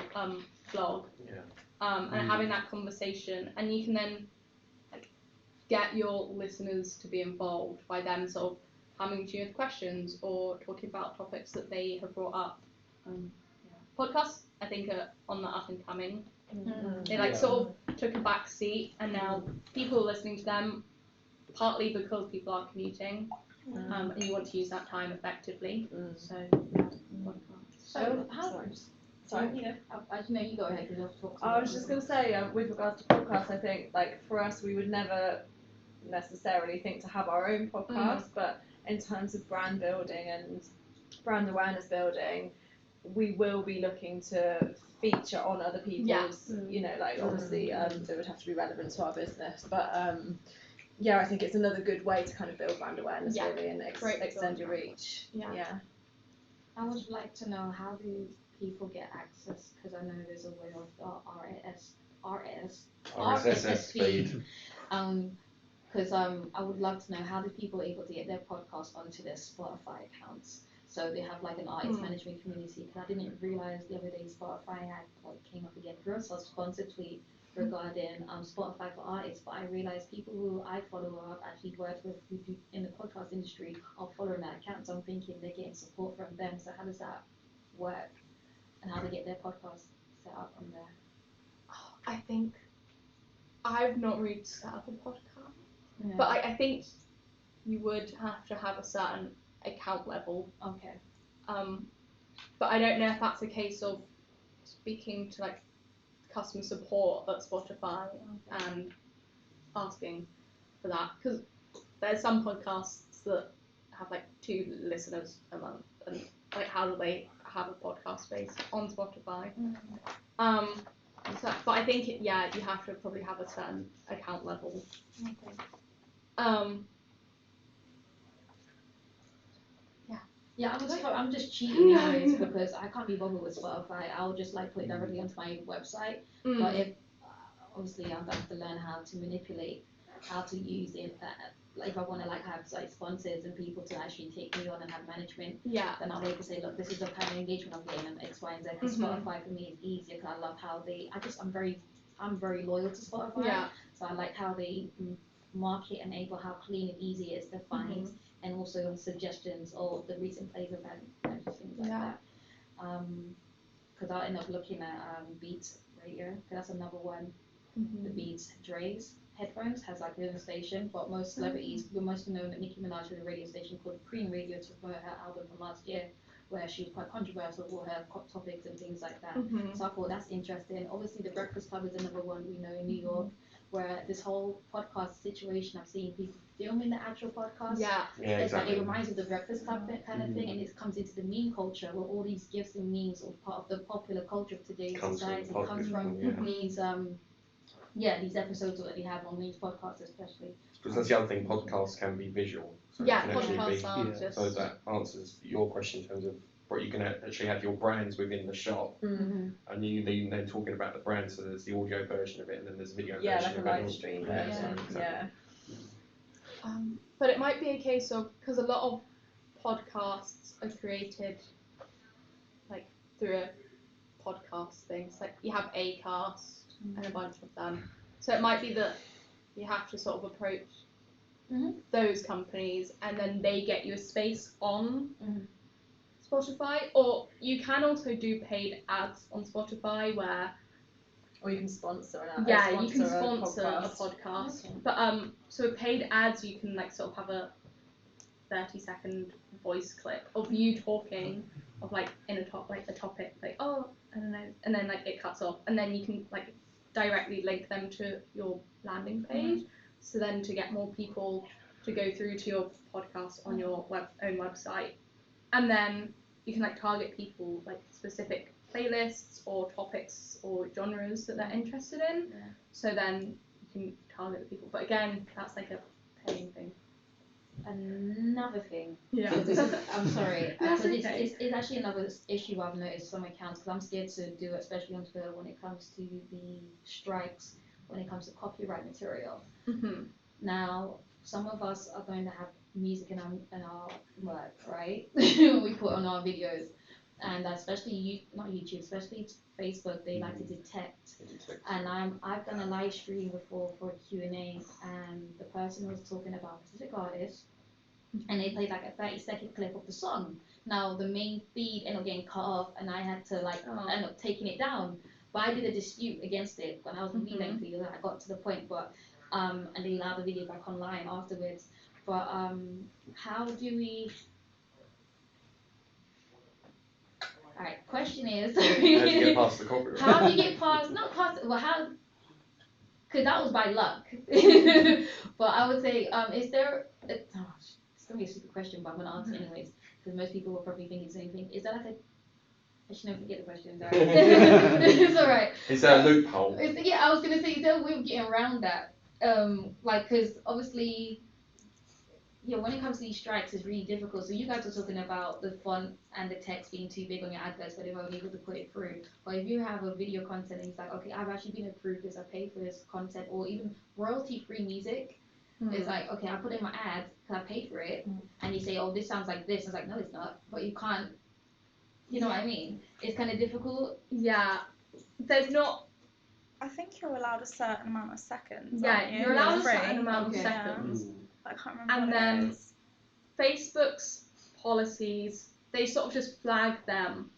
and having that conversation, and you can then like get your listeners to be involved by them sort of coming to you with questions or talking about topics that they have brought up. Podcasts, I think, are on the up and coming. They like sort of took a back seat, and now people are listening to them partly because people are commuting, and you want to use that time effectively. So podcasts. So how? Sorry. You go ahead because you've talked. I was just going to say, with regards to podcasts, I think like for us, we would never necessarily think to have our own podcast, but in terms of brand building and brand awareness building, we will be looking to feature on other people's, like obviously it would have to be relevant to our business, but I think it's another good way to kind of build brand awareness really and extend your reach. I would like to know, how do people get access? Because I know there's a way of RSS feed. Because I would love to know, how do people able to get their podcast onto their Spotify accounts? So they have like an artist management community. Because I didn't realize the other day Spotify had came up again for us, a sponsored tweet regarding Spotify for artists. But I realized people who I follow who I've actually worked with who do in the podcast industry are following that account. So I'm thinking they're getting support from them. So how does that work? And how they get their podcast set up on there? I think I've not really set up a podcast, but I think you would have to have a certain account level. Okay. But I don't know if that's a case of speaking to like customer support at Spotify and asking for that, because there's some podcasts that have like 2 listeners a month, and like how do they have a podcast space on Spotify? But I think you have to probably have a certain account level. I'm just cheating guys because I can't be bothered with Spotify. I'll just like put it directly onto my website. But if obviously I'm going to have to learn how to manipulate, how to use it. Like if I want to like have like sponsors and people to actually take me on and have management, then I'll be able to say, look, this is the kind of engagement I'm getting, and X, Y, and Z. Because Spotify for me is easier because I love how I'm very loyal to Spotify. So I like how they market and able how clean and easy it is to find, and also suggestions or the recent plays of and things like that. Because I'll end up looking at Beats Radio, because that's another one. The Beats Dre's headphones has like their own station, but most celebrities, we're mostly known that Nicki Minaj had a radio station called Cream Radio to promote her album from last year, where she was quite controversial with her topics and things like that. So I thought that's interesting. Obviously, The Breakfast Club is another one we know in New York, where this whole podcast situation, I've seen people filming the actual podcast. It's like, it reminds me of The Breakfast Club kind of thing, and it comes into the meme culture, where all these gifs and memes, or part of the popular culture of today's society, comes from these episodes that they have on these podcasts, especially. Because that's the other thing, podcasts can be visual. So so that answers your question in terms of what you can actually have your brands within the shop, and you then talking about the brand. So there's the audio version of it, and then there's a video version. Like a live stream version. But it might be a case of, because a lot of podcasts are created like through a podcast thing. So like you have Acast and a bunch of them. So it might be that you have to sort of approach those companies, and then they get you a space on Spotify, or you can also do paid ads on Spotify or you can sponsor you can sponsor a podcast. But so paid ads, you can like sort of have a 30-second voice clip of you talking of like in a topic, like, oh, I don't know, and then like it cuts off, and then you can like directly link them to your landing page. So then to get more people to go through to your podcast on your own website, and then you can like target people like specific playlists or topics or genres that they're interested in. So then you can target the people. But again, that's like a paying thing. Another thing. I'm sorry. It's actually another issue I've noticed some accounts, because I'm scared to do it, especially on Twitter, when it comes to the strikes, when it comes to copyright material. Now, some of us are going to have music in our work, right? We put on our videos, and especially not YouTube, especially Facebook, they like to detect. And I've done a live stream before for a Q&A, and the person was talking about a specific artist, and they played like a 30-second clip of the song. Now the main feed ended up getting cut off, and I had to end up taking it down. But I did a dispute against it when I was leaving for you. I got to the point, but and they allowed the video back online afterwards. But how do we? All right. Question is. How do you get past the copyright? How do you get past? Not past. Well, how? Because that was by luck. But I would say, is there? It's gonna be a stupid question, but I'm gonna answer anyways, because most people will probably think it's the same thing. Is that like a? I should never forget the question. Sorry. It's alright. Is there a loophole? Yeah, I was gonna say, is there a way of getting around that? Because obviously, yeah, when it comes to these strikes, it's really difficult. So you guys are talking about the font and the text being too big on your adverts, but they won't be able to put it through. But if you have a video content and it's like, okay, I've actually been approved this, I paid for this content, or even royalty-free music, it's like, okay, I put in my ad because I paid for it, and you say, oh, this sounds like this. It's like, no, it's not. But you can't. You know what I mean? It's kind of difficult. Yeah, there's not. I think you're allowed a certain amount of seconds. Yeah, aren't you? you're allowed a Free. certain amount Okay. of seconds. I can't remember. And what then it is. Facebook's policies, they sort of just flag them.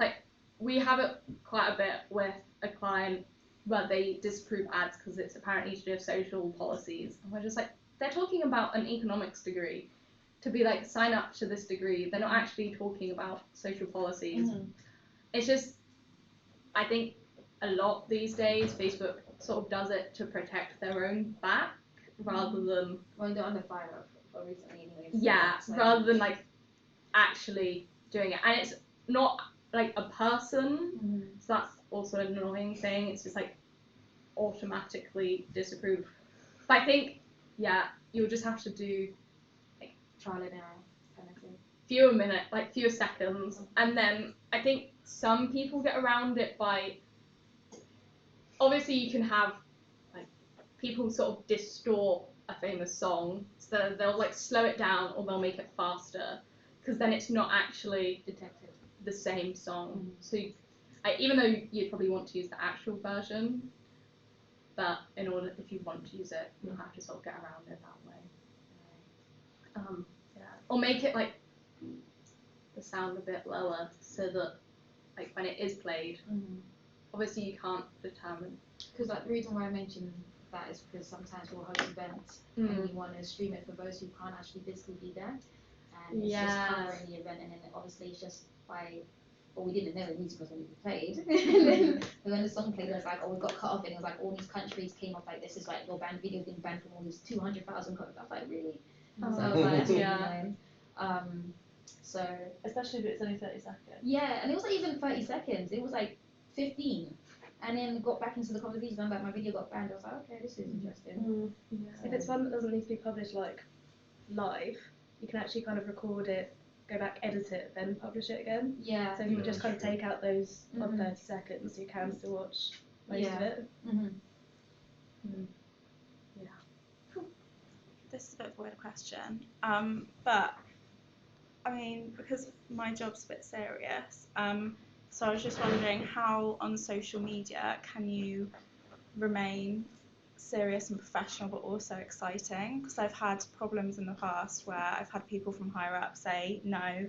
Like, we have it quite a bit with a client where they disapprove ads because it's apparently to do with social policies. And we're just like, they're talking about an economics degree. To be like, sign up to this degree. They're not actually talking about social policies. It's just, I think a lot these days, Facebook sort of does it to protect their own back rather than. Well, they're under fire for recently, anyways. Yeah, So. rather than like actually doing it. And it's not like a person, so that's also an annoying thing. It's just like automatically disapproved. But I think, yeah, you'll just have to do like Trial and error kind of thing. fewer seconds, and then I think some people get around it by. Obviously, you can have like people sort of distort a famous song, so they'll like slow it down or they'll make it faster, because then it's not actually Detected. the same song. So even though you'd probably want to use the actual version, but in order, if you want to use it, you'll have to sort of get around it that way. Yeah. Or make it like the sound a bit lower so that like when it is played, obviously you can't determine. Because like the reason why I mentioned that is because sometimes we'll host events and you want to stream it for those who can't actually physically be there, and it's just covering the event, and then obviously it's just by. Well, we didn't know the music was going to be played. And then when the song played, it was like, oh, we got cut off, and it was like all these countries came up like, this is like your band video being banned from all these 200,000 countries. I was like, really? So I was like, Yeah. So Especially if it's only 30 seconds. yeah, and it wasn't even 30 seconds. It was like 15. And then got back into the conversation and like my video got banned. I was like, okay, this is interesting. If it's one that doesn't need to be published like live, you can actually kind of record it, go back, edit it, then publish it again. Yeah. So you can just kind of take out those 30 seconds, so you can still watch most of it. This is a bit of a weird question, but I mean, because my job's a bit serious, so I was just wondering how on social media can you remain serious and professional but also exciting? Because I've had problems in the past where I've had people from higher up say, no,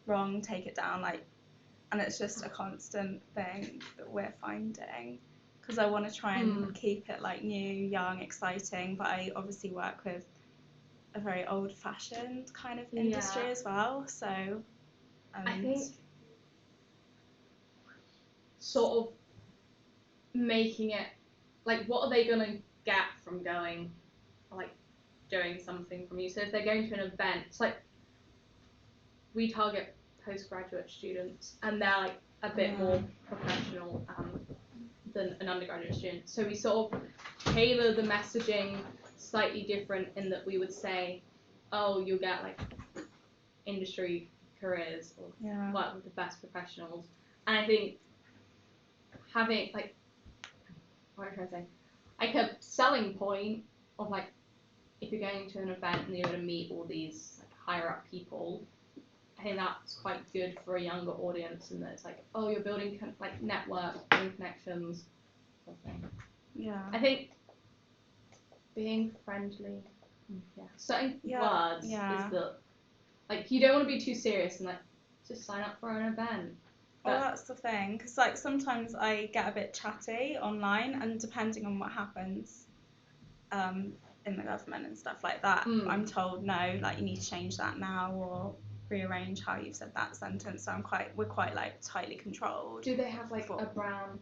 wrong, take it down, like, and it's just a constant thing that we're finding. Because I want to try and keep it like new, young, exciting, but I obviously work with a very old-fashioned kind of industry as well. So, I think sort of making it like, what are they gonna get from going, like, doing something from you? So if they're going to an event, it's like we target postgraduate students, and they're like a bit more professional than an undergraduate student. So we sort of tailor the messaging slightly different in that we would say, oh, you'll get like industry careers or work with the best professionals. And I think having like, what am I trying to say? Like a selling point of like if you're going to an event and you're going to meet all these like higher up people, I think that's quite good for a younger audience, and that it's like, oh, you're building like network, building connections, something. Yeah. I think being friendly, certain words is the, like, you don't want to be too serious and like just sign up for an event. Well, that's the thing, because like sometimes I get a bit chatty online, and depending on what happens in the government and stuff like that, I'm told no, like you need to change that now or rearrange how you've said that sentence. So we're quite like tightly controlled. Do they have like a brand?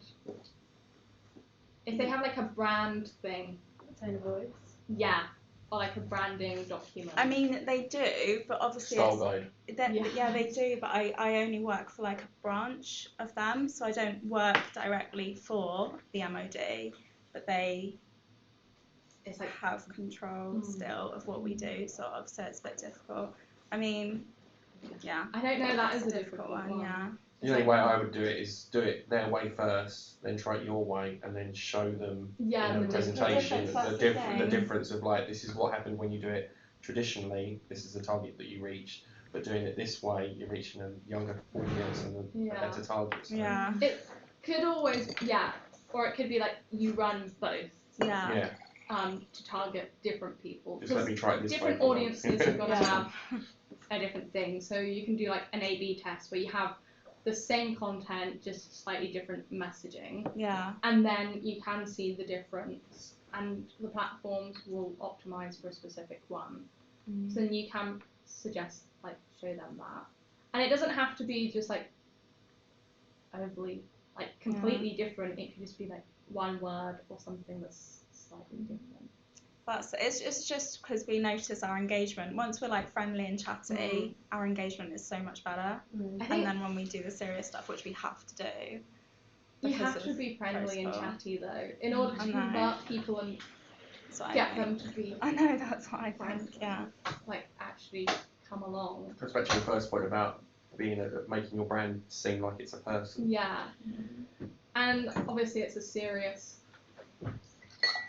If they have like a brand thing, tone of voice. Yeah, or like a branding document. I mean, they do, but obviously Style guide. They do, but I only work for like a branch of them, so I don't work directly for the MOD, but they like have control still of what we do, sort of, so it's a bit difficult. I mean, yeah. I don't know, that is a difficult one. Yeah. The only way I would do it is do it their way first, then try it your way, and then show them in a presentation the difference of like, this is what happened when you do it traditionally, this is the target that you reached, but doing it this way, you're reaching a younger audience and a better target. So. Yeah. It could always, or it could be like you run both. Yeah. To target different people. Just let me try it this different way. Audiences are going to have a different thing. So you can do like an A/B test where you have the same content, just slightly different messaging. Yeah. And then you can see the difference, and the platforms will optimize for a specific one. So then you can suggest, like, show them that. And it doesn't have to be just like overly, like, completely different. It could just be like one word or something that's slightly different. It's just because we notice our engagement, once we're like friendly and chatty, our engagement is so much better. And then when we do the serious stuff, which we have to do, you have to be friendly and chatty though, in order to convert people and get them to be. I know, that's what I think. Yeah. Like actually come along. That's back to your first point about making your brand seem like it's a person. Yeah. And obviously it's a serious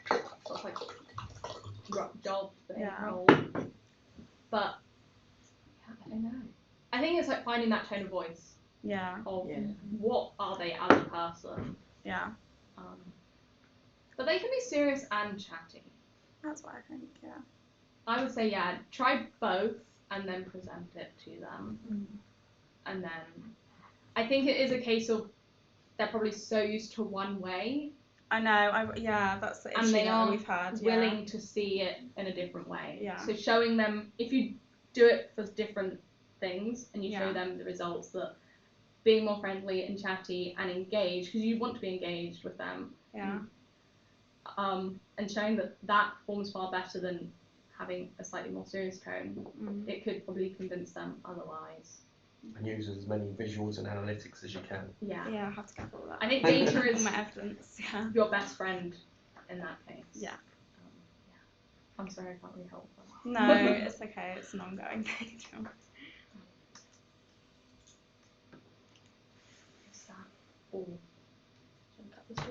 sort of like job thing, role. But I don't know. I think it's like finding that tone of voice. Yeah. Of what are they as a person. Yeah. But they can be serious and chatty. That's what I think. Yeah. I would say try both and then present it to them. And then I think it is a case of they're probably so used to one way. I know, that's the issue and they that we've had. Willing to see it in a different way. Yeah. So showing them, if you do it for different things and you show them the results, that being more friendly and chatty and engaged, because you want to be engaged with them. Yeah. And showing that performs far better than having a slightly more serious tone, it could probably convince them otherwise. And use as many visuals and analytics as you can. Yeah, I have to get all that. I think data is my evidence. Yeah. Your best friend in that case. Yeah. I'm sorry, I can't really help that. No, it's okay. It's an ongoing thing. Is that all? Should I cut this